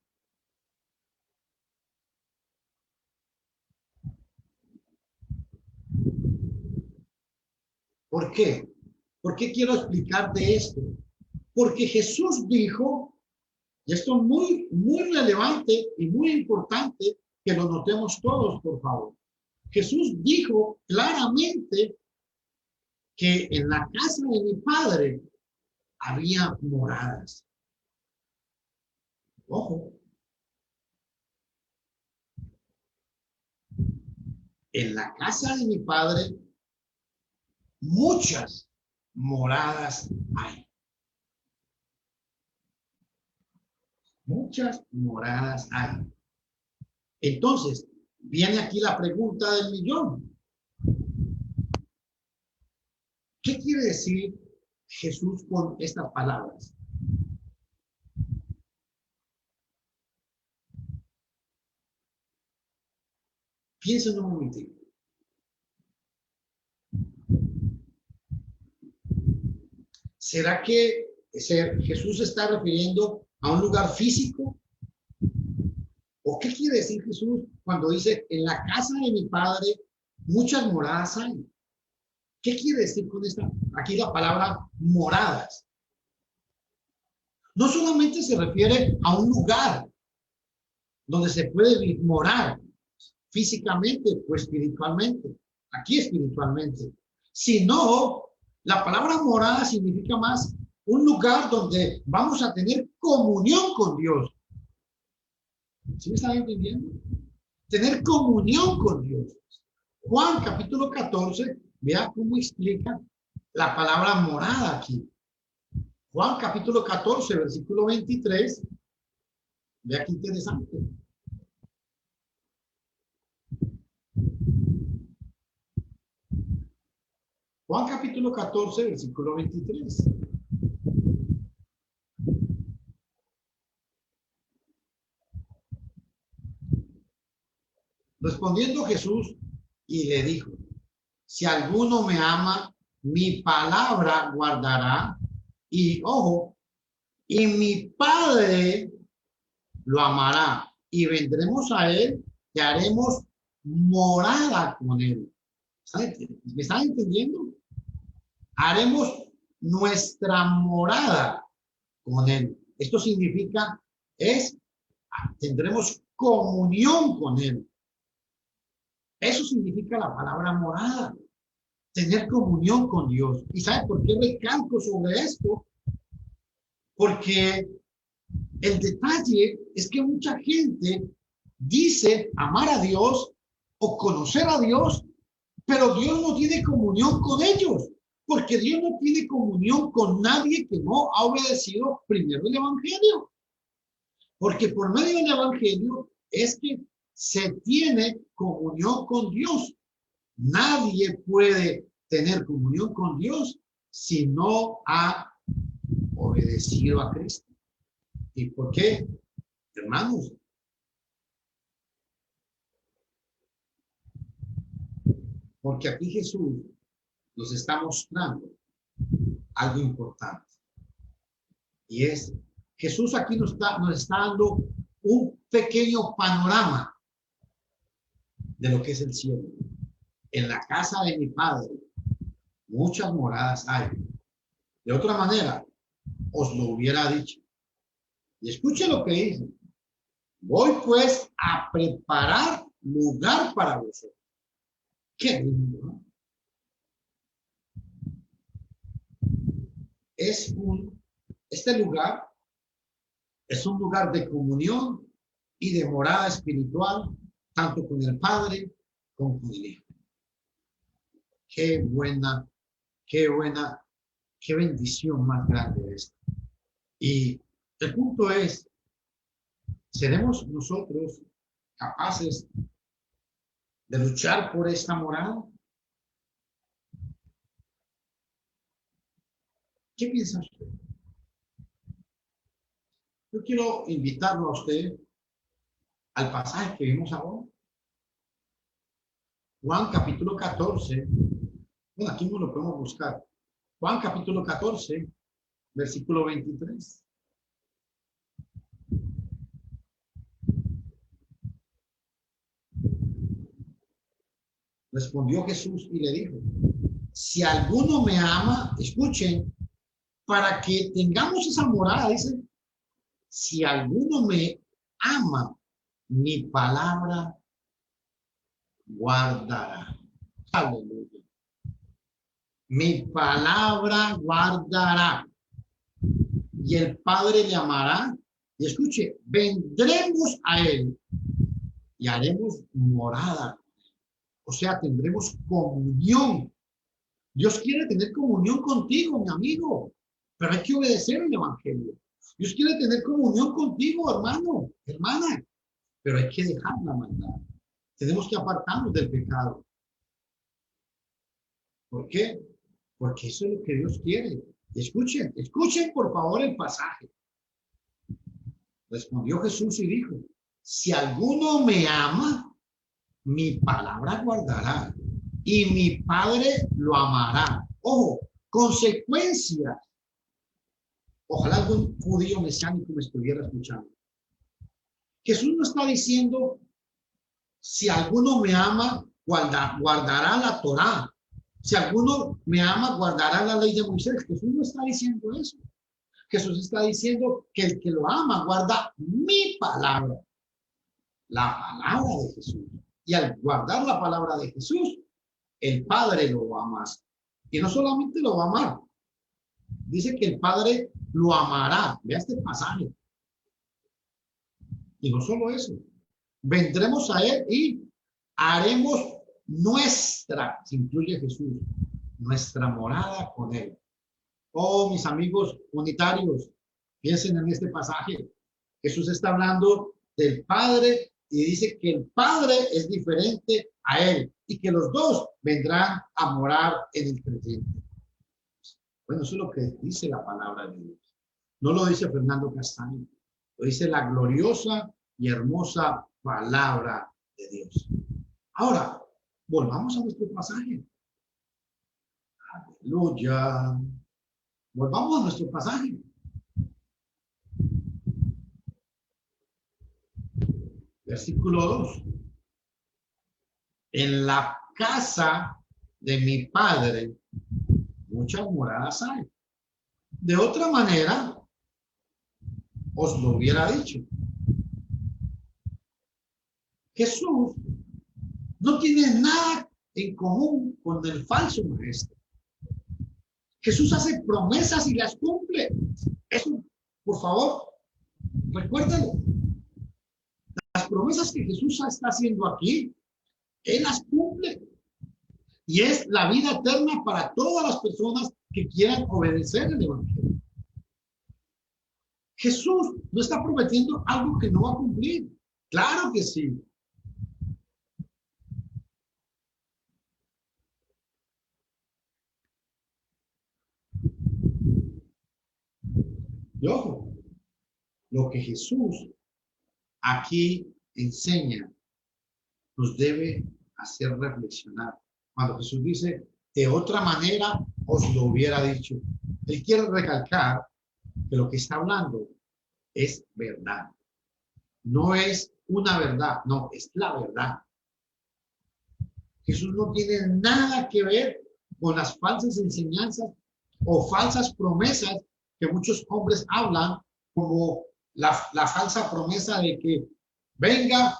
A: ¿Por qué? ¿Por qué quiero explicarte esto? Porque Jesús dijo, y esto es muy relevante y muy importante que lo notemos todos, por favor. Jesús dijo claramente que en la casa de mi Padre había moradas. Ojo. En la casa de mi Padre muchas moradas hay. Muchas moradas hay. Entonces, viene aquí la pregunta del millón. ¿Qué quiere decir Jesús con estas palabras? Piensen un momentito. ¿Será que Jesús se está refiriendo a un lugar físico? ¿O qué quiere decir Jesús cuando dice, en la casa de mi Padre muchas moradas hay? ¿Qué quiere decir con esta, aquí la palabra moradas? No solamente se refiere a un lugar donde se puede morar físicamente o espiritualmente, aquí espiritualmente, sino la palabra morada significa más un lugar donde vamos a tener comunión con Dios. ¿Sí me están entendiendo? Tener comunión con Dios. Juan capítulo 14, vea cómo explica la palabra morada aquí. Juan capítulo 14, versículo 23. Vea qué interesante. Juan capítulo 14, versículo 23. Respondiendo Jesús y le dijo, si alguno me ama, mi palabra guardará y, ojo, y mi Padre lo amará y vendremos a él y haremos morada con él. ¿Me están entendiendo? Haremos nuestra morada con él. Esto significa es tendremos comunión con Él. Eso significa la palabra morada, tener comunión con Dios. ¿Y sabe por qué recalco sobre esto? Porque el detalle es que mucha gente dice amar a Dios o conocer a Dios, pero Dios no tiene comunión con ellos, porque Dios no tiene comunión con nadie que no ha obedecido primero el Evangelio. Porque por medio del Evangelio es que se tiene comunión con Dios. Nadie puede tener comunión con Dios si no ha obedecido a Cristo. ¿Y por qué, hermanos? Porque aquí Jesús nos está mostrando algo importante. Y es, Jesús aquí nos está dando un pequeño panorama de lo que es el cielo. En la casa de mi Padre muchas moradas hay. De otra manera, os lo hubiera dicho. Y escuche lo que dice. Voy pues a preparar lugar para vosotros. Qué lindo, ¿no? Este lugar es un lugar de comunión y de morada espiritual, tanto con el Padre como con el Hijo. Qué buena, qué bendición más grande esta. Y el punto es, ¿seremos nosotros capaces de luchar por esta morada? ¿Qué piensa usted? Yo quiero invitarlo a usted al pasaje que vimos ahora. Juan capítulo 14. Bueno, aquí no lo podemos buscar. Juan capítulo 14, versículo 23. Respondió Jesús y le dijo, si alguno me ama, escuchen, para que tengamos esa morada, dice, si alguno me ama, mi palabra guardará. Aleluya. Mi palabra guardará. Y el Padre le amará. Y escuche, vendremos a él y haremos morada. O sea, tendremos comunión. Dios quiere tener comunión contigo, mi amigo, pero hay que obedecer el Evangelio. Dios quiere tener comunión contigo, hermano, hermana, pero hay que dejar la maldad. Tenemos que apartarnos del pecado. ¿Por qué? Porque eso es lo que Dios quiere. Escuchen por favor el pasaje. Respondió Jesús y dijo, si alguno me ama, mi palabra guardará y mi Padre lo amará. Ojo, consecuencias. Ojalá algún judío mesiánico me estuviera escuchando. Jesús no está diciendo, si alguno me ama, guardará la Torá. Si alguno me ama, guardará la ley de Moisés. Jesús no está diciendo eso. Jesús está diciendo que el que lo ama guarda mi palabra, la palabra de Jesús. Y al guardar la palabra de Jesús, el Padre lo va a amar. Y no solamente lo va a amar, dice que el Padre lo amará. Vea este pasaje. Y no solo eso, vendremos a él y haremos nuestra, se incluye Jesús, nuestra morada con él. Oh, mis amigos unitarios, piensen en este pasaje. Jesús está hablando del Padre y dice que el Padre es diferente a él y que los dos vendrán a morar en el creyente. Bueno, eso es lo que dice la palabra de Dios. No lo dice Fernando Castaño, lo dice la gloriosa y hermosa palabra de Dios. Ahora, volvamos a nuestro pasaje. Aleluya. Volvamos a nuestro pasaje. Versículo 2. En la casa de mi Padre muchas moradas hay. De otra manera, os lo hubiera dicho. Jesús no tiene nada en común con el falso maestro. Jesús hace promesas y las cumple. Eso, por favor, recuérdenlo. Las promesas que Jesús está haciendo aquí, Él las cumple. Y es la vida eterna para todas las personas que quieran obedecer el Evangelio. Jesús no está prometiendo algo que no va a cumplir. Claro que sí. Y ojo, lo que Jesús aquí enseña nos debe hacer reflexionar. Cuando Jesús dice, de otra manera os lo hubiera dicho. Él quiere recalcar que lo que está hablando es verdad. No es una verdad, no, es la verdad. Jesús no tiene nada que ver con las falsas enseñanzas o falsas promesas que muchos hombres hablan, como la falsa promesa de que venga,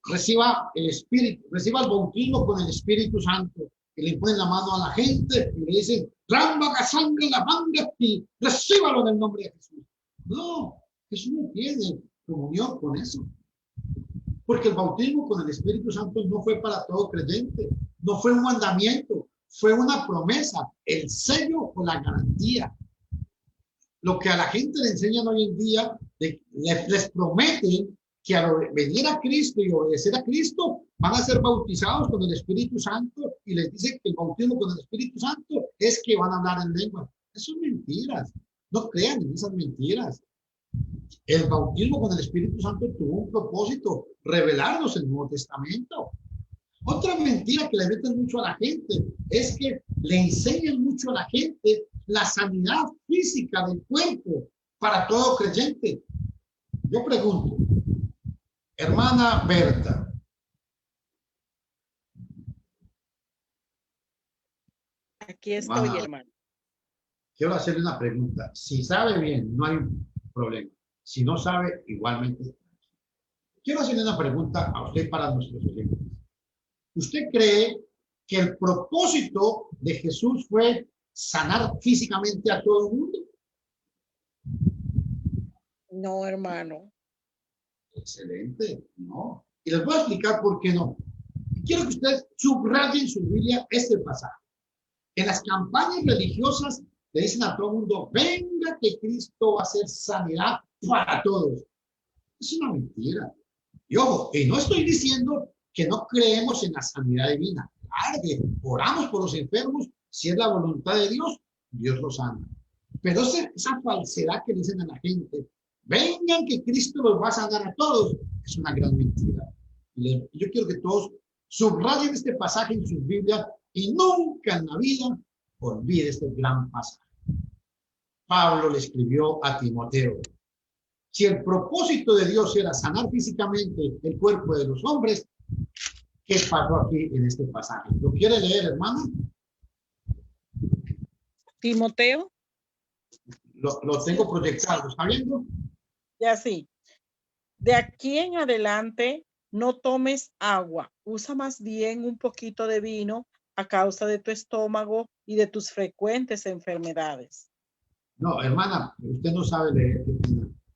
A: reciba el Espíritu, reciba el bautismo con el Espíritu Santo, y le ponen la mano a la gente y le dicen, Ramba, sangre, la manga, y recíbalo en el nombre de Jesús. No, Jesús no tiene comunión con eso. Porque el bautismo con el Espíritu Santo no fue para todo creyente, no fue un mandamiento, fue una promesa, el sello o la garantía. Lo que a la gente le enseñan hoy en día, les prometen que al venir a Cristo y obedecer a Cristo, van a ser bautizados con el Espíritu Santo, y les dicen que el bautismo con el Espíritu Santo es que van a hablar en lengua. Eso es mentiras. No crean en esas mentiras. El bautismo con el Espíritu Santo tuvo un propósito, revelarnos el Nuevo Testamento. Otra mentira que le meten mucho a la gente es que le enseñan mucho a la gente la sanidad física del cuerpo para todo creyente. Yo pregunto, hermana Berta,
B: Aquí estoy, hermano.
A: Quiero hacerle una pregunta. Si sabe bien, no hay problema. Si no sabe, igualmente. Quiero hacerle una pregunta a usted para nuestros oyentes. ¿Usted cree que el propósito de Jesús fue sanar físicamente a todo el mundo?
B: No, hermano.
A: Excelente, no. Y les voy a explicar por qué no. Quiero que ustedes subrayen en su Biblia este pasaje. En las campañas religiosas le dicen a todo el mundo, venga que Cristo va a hacer sanidad para todos. Es una mentira. Y ojo, y no estoy diciendo que no creemos en la sanidad divina. Claro que oramos por los enfermos, si es la voluntad de Dios, Dios los sana. Pero esa falsedad que dicen a la gente, vengan que Cristo los va a sanar a todos, es una gran mentira. Yo quiero que todos subrayen este pasaje en sus Biblias y nunca en la vida olvide este gran pasaje. Pablo le escribió a Timoteo, si el propósito de Dios era sanar físicamente el cuerpo de los hombres, ¿qué pasó aquí en este pasaje? ¿Lo quiere leer, hermano?
B: Timoteo.
A: Lo tengo proyectado, ¿está viendo?
B: Ya sí. De aquí en adelante, no tomes agua. Usa más bien un poquito de vino a causa de tu estómago y de tus frecuentes enfermedades.
A: No, hermana, usted no sabe leer.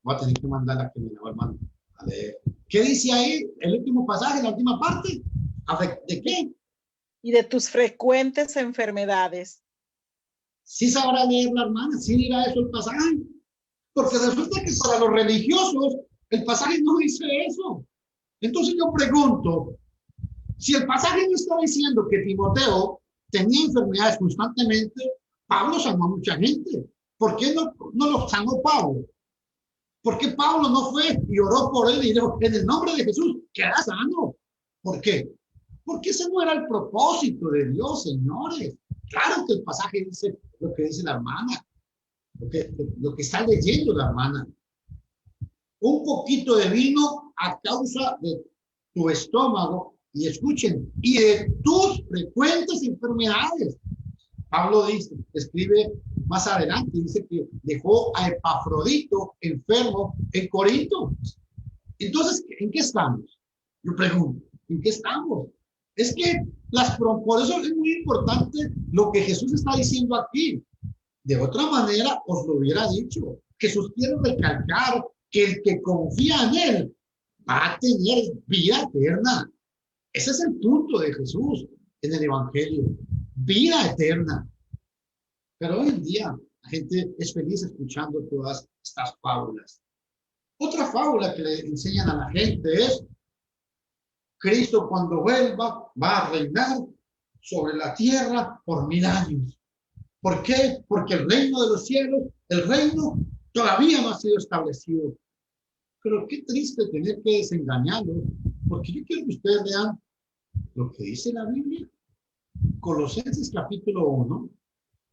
A: Voy a tener que mandarla a que me la hermano a leer. ¿Qué dice ahí el último pasaje, la última parte? ¿De qué?
B: Y de tus frecuentes enfermedades.
A: Sí sabrá leer la hermana, sí dirá eso el pasaje. Porque resulta que para los religiosos el pasaje no dice eso. Entonces yo pregunto, si el pasaje no está diciendo que Timoteo tenía enfermedades constantemente, Pablo sanó a mucha gente. ¿Por qué no lo sanó Pablo? ¿Por qué Pablo no fue y oró por él y dijo, en el nombre de Jesús, queda sano? ¿Por qué? Porque ese no era el propósito de Dios, señores. Claro que el pasaje dice lo que dice la hermana, lo que está leyendo la hermana. Un poquito de vino a causa de tu estómago, y escuchen, y de tus frecuentes enfermedades. Pablo escribe más adelante, dice que dejó a Epafrodito enfermo en Corinto. Entonces, ¿en qué estamos? Yo pregunto, ¿en qué estamos? Es que por eso es muy importante lo que Jesús está diciendo aquí. De otra manera, os lo hubiera dicho. Jesús quiere recalcar que el que confía en Él va a tener vida eterna. Ese es el punto de Jesús en el Evangelio. Vida eterna. Pero hoy en día la gente es feliz escuchando todas estas fábulas. Otra fábula que le enseñan a la gente es: Cristo cuando vuelva va a reinar sobre la tierra por 1000 años. ¿Por qué? Porque el reino de los cielos, el reino todavía no ha sido establecido. Pero qué triste tener que desengañarlos, porque yo quiero que ustedes vean lo que dice la Biblia. Colosenses capítulo 1,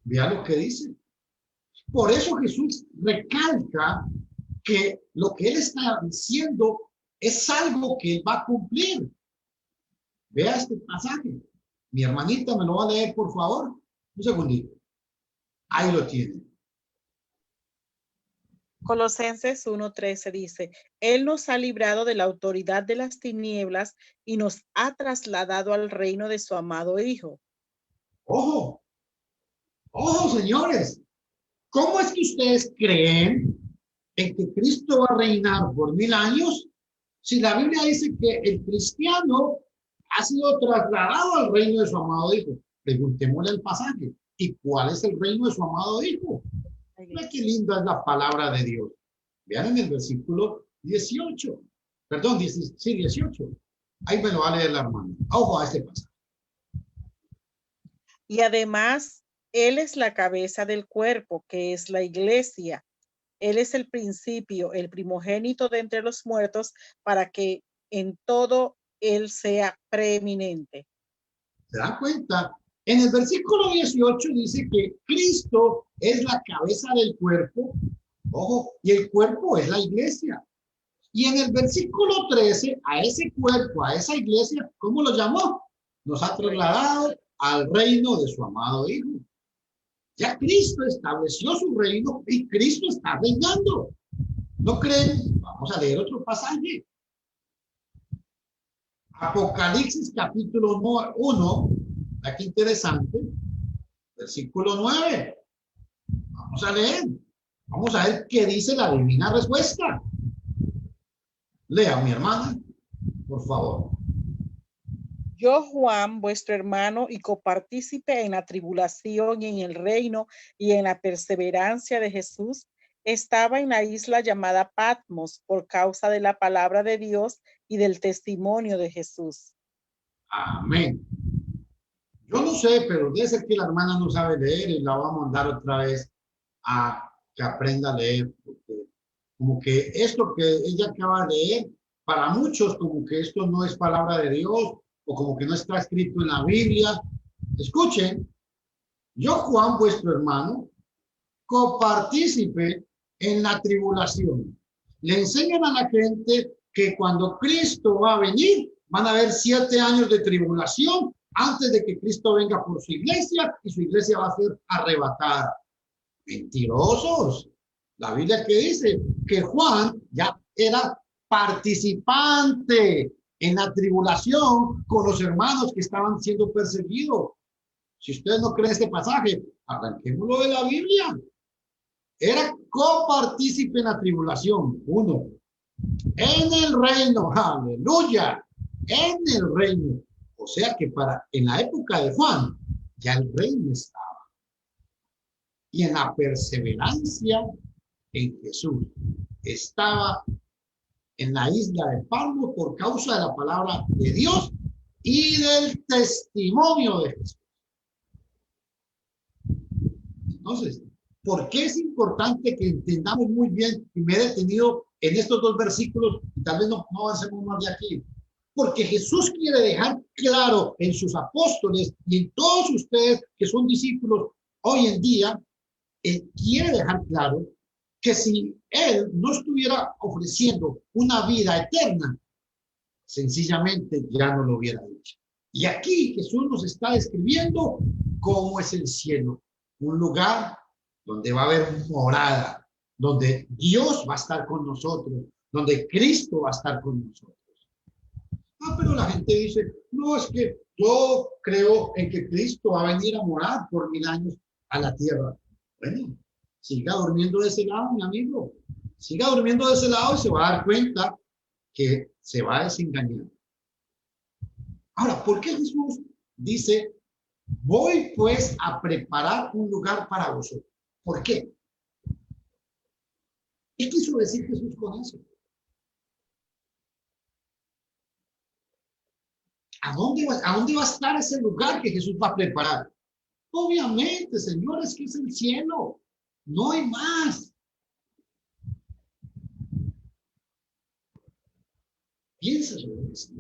A: vean lo que dice. Por eso Jesús recalca que lo que Él está diciendo es algo que Él va a cumplir. Vea este pasaje. Mi hermanita me lo va a leer, por favor. Un segundito. Ahí lo tiene.
B: Colosenses 1:13 dice, Él nos ha librado de la autoridad de las tinieblas y nos ha trasladado al reino de su amado Hijo.
A: Ojo, ojo, señores. ¿Cómo es que ustedes creen en que Cristo va a reinar por 1000 años si la Biblia dice que el cristiano ha sido trasladado al reino de su amado Hijo? Preguntémosle el pasaje. ¿Y cuál es el reino de su amado Hijo? Mira qué linda es la palabra de Dios. Vean en el versículo 18. Perdón, 18. Ahí me lo va a leer la hermana. Ojo a este pasaje.
B: Y además, Él es la cabeza del cuerpo, que es la iglesia. Él es el principio, el primogénito de entre los muertos, para que en todo Él sea preeminente.
A: ¿Se dan cuenta? En el versículo 18 dice que Cristo es la cabeza del cuerpo, ojo, y el cuerpo es la iglesia. Y en el versículo 13, a ese cuerpo, a esa iglesia, ¿cómo lo llamó? Nos ha trasladado al reino de su amado Hijo. Ya Cristo estableció su reino y Cristo está reinando. ¿No creen? Vamos a leer otro pasaje. Apocalipsis capítulo 1, aquí interesante, versículo 9. Vamos a leer. Vamos a ver qué dice la divina respuesta. Lea, mi hermana, por favor.
B: Yo, Juan, vuestro hermano y copartícipe en la tribulación y en el reino y en la perseverancia de Jesús, estaba en la isla llamada Patmos por causa de la palabra de Dios y del testimonio de Jesús.
A: Amén. Yo no sé, pero debe ser que la hermana no sabe leer y la vamos a mandar otra vez a que aprenda a leer, porque como que esto que ella acaba de leer, para muchos como que esto no es palabra de Dios o como que no está escrito en la Biblia. Escuchen, yo, Juan, vuestro hermano, copartícipe en la tribulación. Le enseñan a la gente que cuando Cristo va a venir, van a haber 7 años de tribulación antes de que Cristo venga por su iglesia y su iglesia va a ser arrebatada. Mentirosos. La Biblia que dice que Juan ya era participante en la tribulación con los hermanos que estaban siendo perseguidos. Si ustedes no creen este pasaje, arranquémoslo de la Biblia. Era copartícipe en la tribulación. 1. En el reino, aleluya, en el reino. O sea que en la época de Juan, ya el reino estaba. Y en la perseverancia en Jesús. Estaba en la isla de Patmos por causa de la palabra de Dios y del testimonio de Jesús. Entonces, ¿por qué es importante que entendamos muy bien? Y me he detenido en estos 2 versículos y tal vez no avancemos más de aquí. Porque Jesús quiere dejar claro en sus apóstoles y en todos ustedes que son discípulos hoy en día, Él quiere dejar claro que si Él no estuviera ofreciendo una vida eterna, sencillamente ya no lo hubiera hecho. Y aquí Jesús nos está describiendo cómo es el cielo, un lugar donde va a haber morada, donde Dios va a estar con nosotros, donde Cristo va a estar con nosotros. Pero la gente dice, no, es que yo creo en que Cristo va a venir a morar por 1000 años a la tierra. Bueno, siga durmiendo de ese lado, mi amigo. Siga durmiendo de ese lado y se va a dar cuenta que se va a desengañar. Ahora, ¿por qué Jesús dice, voy pues a preparar un lugar para vosotros? ¿Por qué? ¿Qué quiso decir Jesús con eso? ¿A dónde va a estar ese lugar que Jesús va a preparar? Obviamente, Señor, es que es el cielo. No hay más. Piensa sobre esto.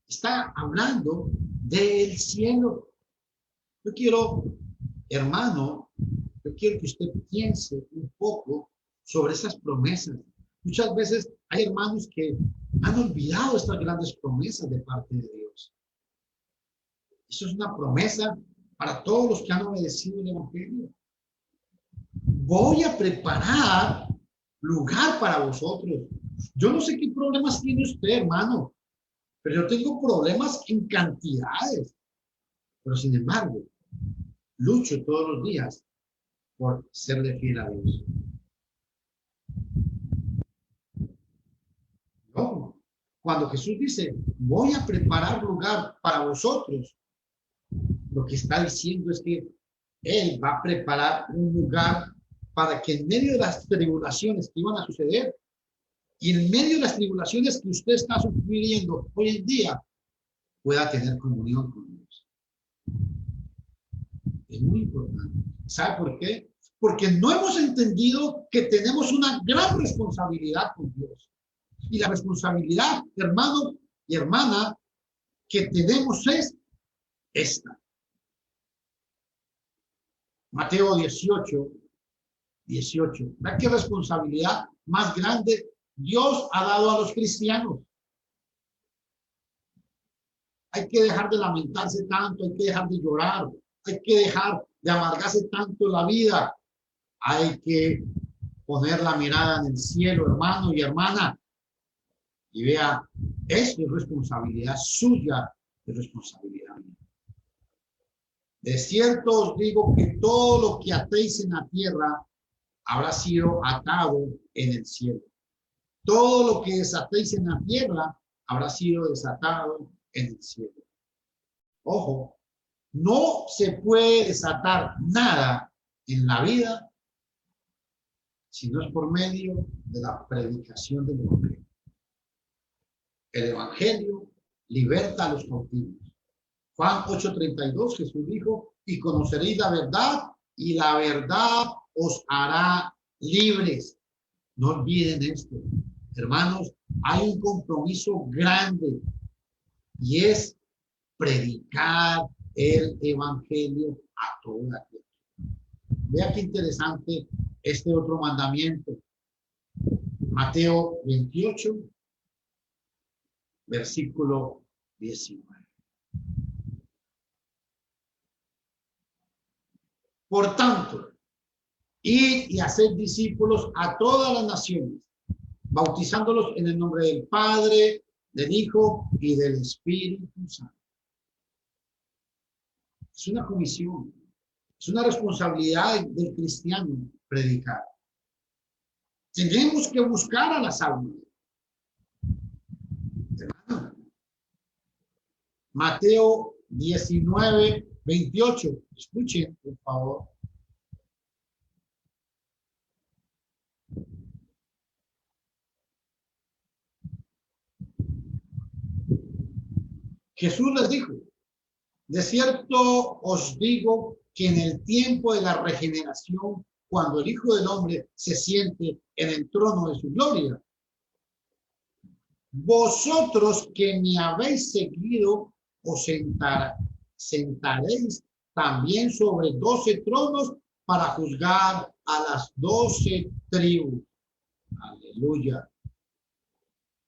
A: Está hablando del cielo. Yo quiero, hermano, yo quiero que usted piense un poco sobre esas promesas. Muchas veces hay hermanos que han olvidado estas grandes promesas de parte de Dios. Eso es una promesa para todos los que han obedecido el Evangelio. Voy a preparar lugar para vosotros. Yo no sé qué problemas tiene usted, hermano, pero yo tengo problemas en cantidades. Pero sin embargo, lucho todos los días por serle fiel a Dios. No. Cuando Jesús dice, voy a preparar lugar para vosotros, lo que está diciendo es que Él va a preparar un lugar para que en medio de las tribulaciones que iban a suceder y en medio de las tribulaciones que usted está sufriendo hoy en día, pueda tener comunión con Dios. Es muy importante. ¿Sabe por qué? Porque no hemos entendido que tenemos una gran responsabilidad con Dios. Y la responsabilidad, hermano y hermana, que tenemos es esta. Mateo 18. ¿Verdad qué responsabilidad más grande Dios ha dado a los cristianos? Hay que dejar de lamentarse tanto, hay que dejar de llorar, hay que dejar de amargarse tanto la vida. Hay que poner la mirada en el cielo, hermano y hermana, y vea, es responsabilidad suya, es responsabilidad mía. De cierto os digo que todo lo que atéis en la tierra habrá sido atado en el cielo. Todo lo que desatéis en la tierra habrá sido desatado en el cielo. Ojo, no se puede desatar nada en la vida si no es por medio de la predicación del Evangelio. El Evangelio liberta a los cautivos. Juan 8:32, Jesús dijo, y conoceréis la verdad, y la verdad os hará libres. No olviden esto. Hermanos, hay un compromiso grande y es predicar el Evangelio a toda la tierra. Vea qué interesante este otro mandamiento. Mateo 28, versículo 19. Por tanto, id y haced discípulos a todas las naciones, bautizándolos en el nombre del Padre, del Hijo y del Espíritu Santo. Es una comisión, es una responsabilidad del cristiano predicar. Tenemos que buscar a las almas. Hermano, Mateo 19:28. Escuchen, por favor. Jesús les dijo, de cierto os digo que en el tiempo de la regeneración, cuando el Hijo del Hombre se siente en el trono de su gloria, vosotros que me habéis seguido, os sentaréis también sobre 12 tronos para juzgar a las 12 tribus. Aleluya.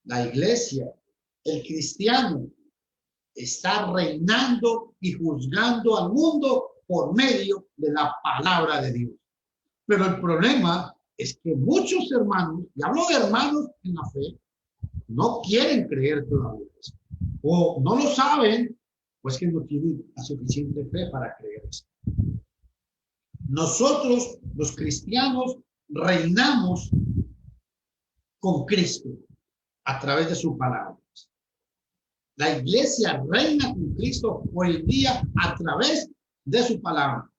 A: La iglesia, el cristiano, está reinando y juzgando al mundo por medio de la palabra de Dios. Pero el problema es que muchos hermanos, y hablo de hermanos en la fe, no quieren creer todavía eso. O no lo saben, pues que no tienen la suficiente fe para creer eso. Nosotros, los cristianos, reinamos con Cristo a través de su palabra. La iglesia reina con Cristo hoy en día a través de su palabra.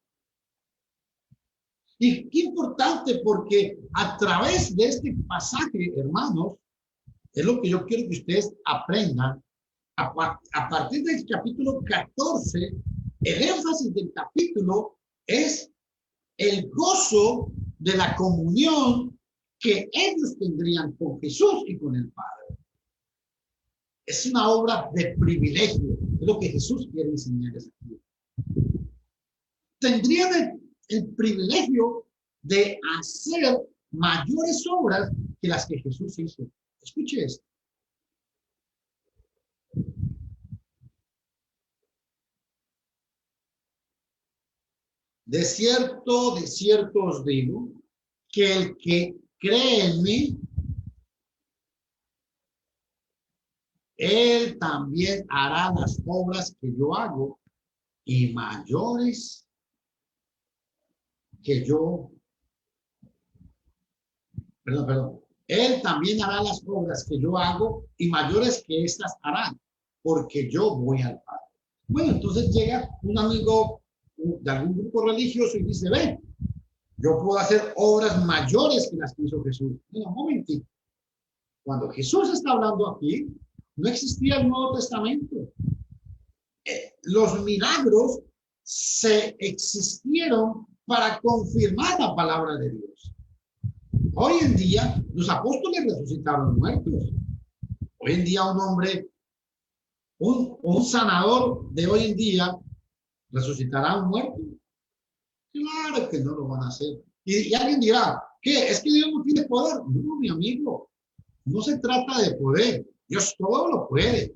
A: Y qué importante, porque a través de este pasaje, hermanos, es lo que yo quiero que ustedes aprendan. A partir del capítulo 14, el énfasis del capítulo es el gozo de la comunión que ellos tendrían con Jesús y con el Padre. Es una obra de privilegio, es lo que Jesús quiere enseñarles aquí. Tendrían el privilegio de hacer mayores obras que las que Jesús hizo. Escuche esto. De cierto os digo, que el que cree en mí, él también hará las obras que yo hago y mayores que yo. Perdón. Él también hará las obras que yo hago y mayores que estas harán, porque yo voy al Padre. Bueno, entonces llega un amigo de algún grupo religioso y dice, ven, yo puedo hacer obras mayores que las que hizo Jesús. Mira, un momentito. Cuando Jesús está hablando aquí, no existía el Nuevo Testamento. Los milagros se existieron para confirmar la palabra de Dios. Hoy en día, los apóstoles resucitaron muertos. Hoy en día un hombre, un sanador de hoy en día, ¿resucitará un muerto? Claro que no lo van a hacer. Y alguien dirá, ¿qué? ¿Es que Dios no tiene poder? No, mi amigo, no se trata de poder. Dios todo lo puede.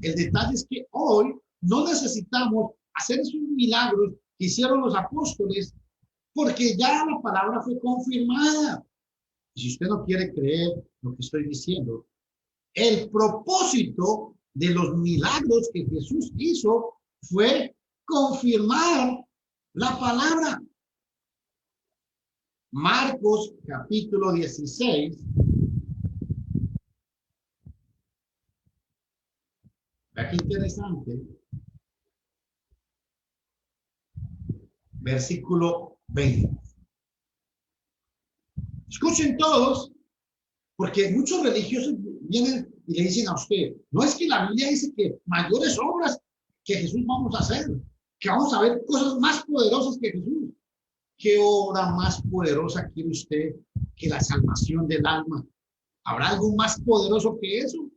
A: El detalle es que hoy no necesitamos hacer esos milagros que hicieron los apóstoles porque ya la palabra fue confirmada. Y si usted no quiere creer lo que estoy diciendo, el propósito de los milagros que Jesús hizo fue confirmar la palabra. Marcos capítulo 16. Vea qué interesante. Versículo 20. Escuchen todos, porque muchos religiosos vienen y le dicen a usted, no es que la Biblia dice que mayores obras que Jesús vamos a hacer, que vamos a ver cosas más poderosas que Jesús. ¿Qué obra más poderosa quiere usted que la salvación del alma? ¿Habrá algo más poderoso que eso?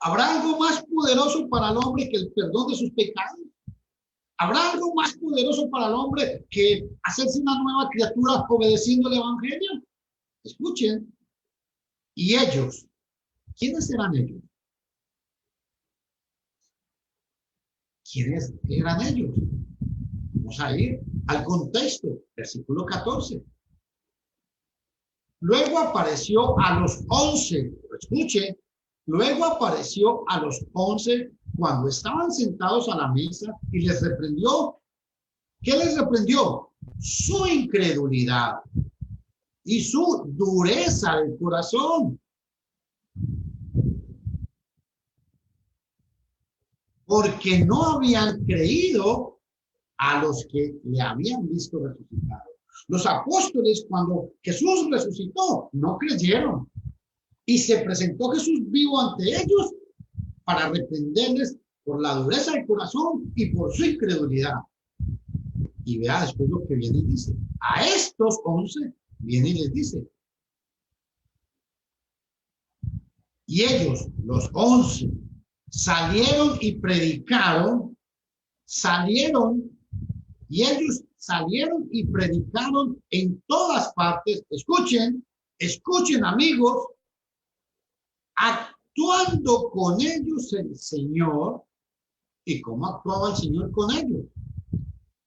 A: ¿Habrá algo más poderoso para el hombre que el perdón de sus pecados? ¿Habrá algo más poderoso para el hombre que hacerse una nueva criatura obedeciendo el evangelio? Escuchen. Y ellos, ¿quiénes serán ellos? ¿Quiénes eran ellos? Vamos a ir al contexto, versículo 14. Luego apareció a los 11, escuche, luego apareció a los 11 cuando estaban sentados a la mesa y les reprendió. ¿Qué les reprendió? Su incredulidad y su dureza del corazón. Porque no habían creído a los que le habían visto resucitado. Los apóstoles, cuando Jesús resucitó, no creyeron. Y se presentó Jesús vivo ante ellos para reprenderles por la dureza del corazón y por su incredulidad. Y vea después lo que viene y dice. A estos 11 viene y les dice. Y ellos, los 11, salieron y predicaron, y ellos salieron y predicaron en todas partes. Escuchen amigos, actuando con ellos el Señor. ¿Y cómo actuaba el Señor con ellos?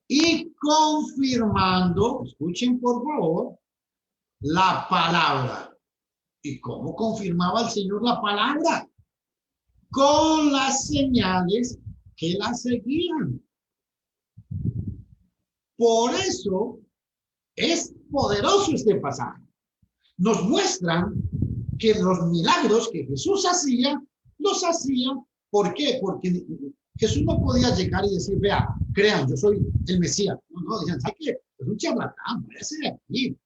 A: Y confirmando, escuchen por favor, la palabra. ¿Y cómo confirmaba el Señor la palabra? Con las señales que la seguían. Por eso es poderoso este pasaje. Nos muestran que los milagros que Jesús hacía, los hacía. ¿Por qué? Porque Jesús no podía llegar y decir, vea, crean, yo soy el Mesías. No, decían, ¿sabes qué? Es un charlatán, váyase de aquí.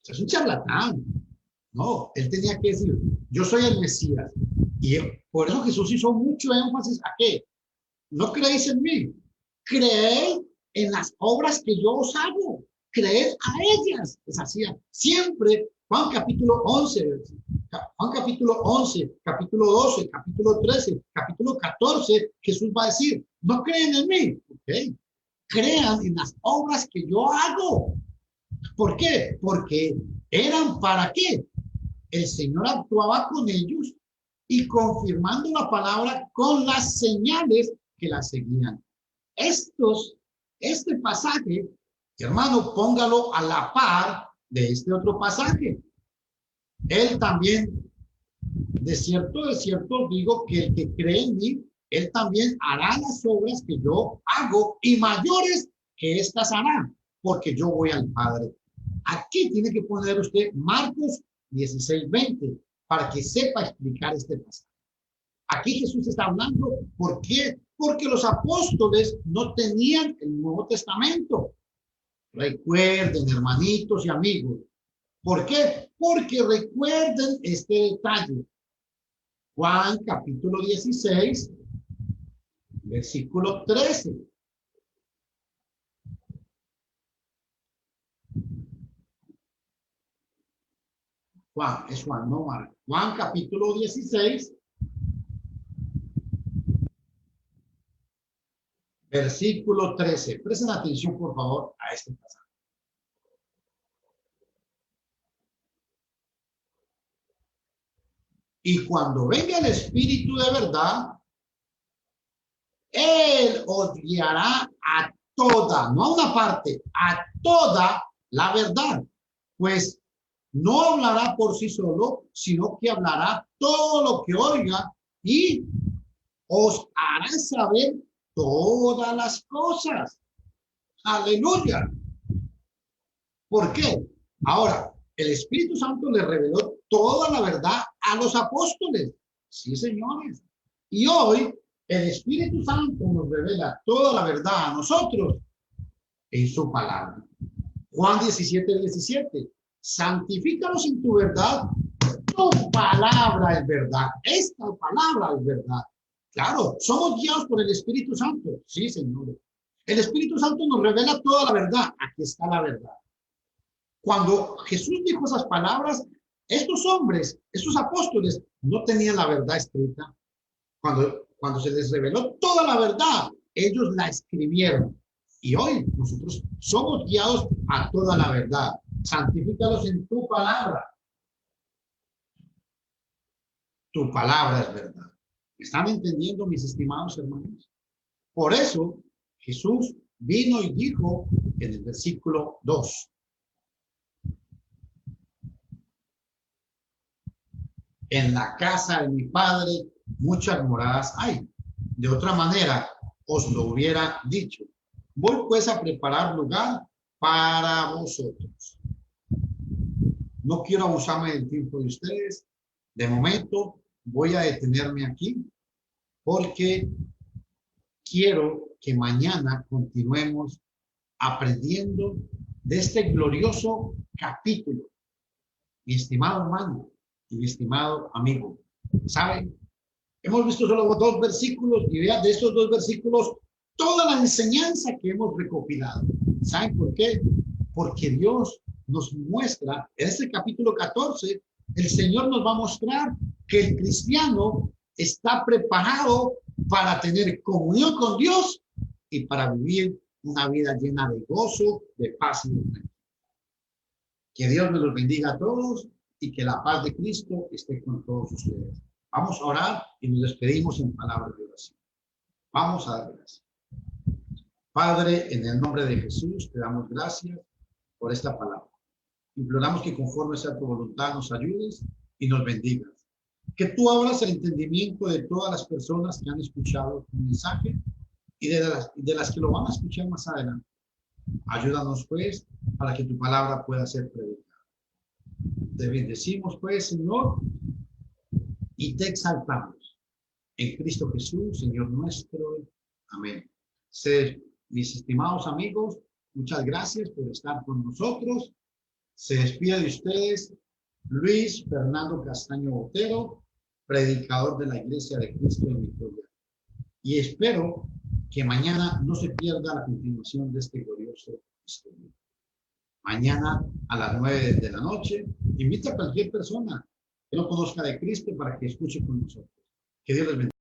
A: Es un charlatán. No, él tenía que decir, yo soy el Mesías. Y por eso Jesús hizo mucho énfasis a qué. No creéis en mí, creed en las obras que yo os hago, creed a ellas. Les hacía siempre, Juan capítulo 11, capítulo 12, capítulo 13, capítulo 14, Jesús va a decir, no creen en mí, okay. Crean en las obras que yo hago. ¿Por qué? Porque eran para qué. El Señor actuaba con ellos y confirmando la palabra con las señales que la seguían. Este pasaje, hermano, póngalo a la par de este otro pasaje. Él también, de cierto, digo que el que cree en mí, él también hará las obras que yo hago y mayores que estas hará, porque yo voy al Padre. Aquí tiene que poner usted Marcos 16:20 para que sepa explicar este pasaje. Aquí Jesús está hablando, ¿por qué? Porque los apóstoles no tenían el Nuevo Testamento. Recuerden, hermanitos y amigos. ¿Por qué? Porque recuerden este detalle. Juan capítulo 16, versículo 13. Juan, es Juan, no Marcos. Juan capítulo 16, versículo 13. Presten atención, por favor, a este pasaje. Y cuando venga el Espíritu de verdad, Él os guiará a toda, no a una parte, a toda la verdad. Pues no hablará por sí solo, sino que hablará todo lo que oiga y os hará saber todas las cosas. Aleluya. ¿Por qué? Ahora, el Espíritu Santo le reveló toda la verdad a los apóstoles. Sí, señores. Y hoy el Espíritu Santo nos revela toda la verdad a nosotros en su palabra. Juan 17:17. Santifícanos en tu verdad. Tu palabra es verdad. Esta palabra es verdad. Claro, somos guiados por el Espíritu Santo. Sí, señores. El Espíritu Santo nos revela toda la verdad. Aquí está la verdad. Cuando Jesús dijo esas palabras, estos hombres, estos apóstoles, no tenían la verdad escrita. Cuando se les reveló toda la verdad, ellos la escribieron. Y hoy nosotros somos guiados a toda la verdad. Santifícalos en tu palabra. Tu palabra es verdad. ¿Están entendiendo, mis estimados hermanos? Por eso Jesús vino y dijo en el versículo 2. En la casa de mi Padre muchas moradas hay. De otra manera, os lo hubiera dicho. Voy pues a preparar lugar para vosotros. No quiero abusarme del tiempo de ustedes. De momento, voy a detenerme aquí porque quiero que mañana continuemos aprendiendo de este glorioso capítulo. Mi estimado hermano y mi estimado amigo, ¿saben? Hemos visto solo 2 versículos y vean de estos 2 versículos toda la enseñanza que hemos recopilado. ¿Saben por qué? Porque Dios nos muestra, en este capítulo 14, el Señor nos va a mostrar que el cristiano está preparado para tener comunión con Dios y para vivir una vida llena de gozo, de paz y de tranquilidad. Que Dios me los bendiga a todos y que la paz de Cristo esté con todos ustedes. Vamos a orar y nos despedimos en palabras de oración. Vamos a dar gracias. Padre, en el nombre de Jesús, te damos gracias por esta palabra. Imploramos que conforme sea tu voluntad nos ayudes y y nos bendigas. Que tú abras el entendimiento de todas las personas que han escuchado tu mensaje y de las que lo van a escuchar más adelante. Ayúdanos, pues, para que tu palabra pueda ser predicada. Te bendecimos, pues, Señor, y te exaltamos. En Cristo Jesús, Señor nuestro. Amén. Mis estimados amigos, muchas gracias por estar con nosotros. Se despide de ustedes Luis Fernando Castaño Botero, predicador de la Iglesia de Cristo en Victoria. Y espero que mañana no se pierda la continuación de este glorioso estudio. Mañana a las 9 de la noche, invita a cualquier persona que no conozca de Cristo para que escuche con nosotros. Que Dios les bendiga.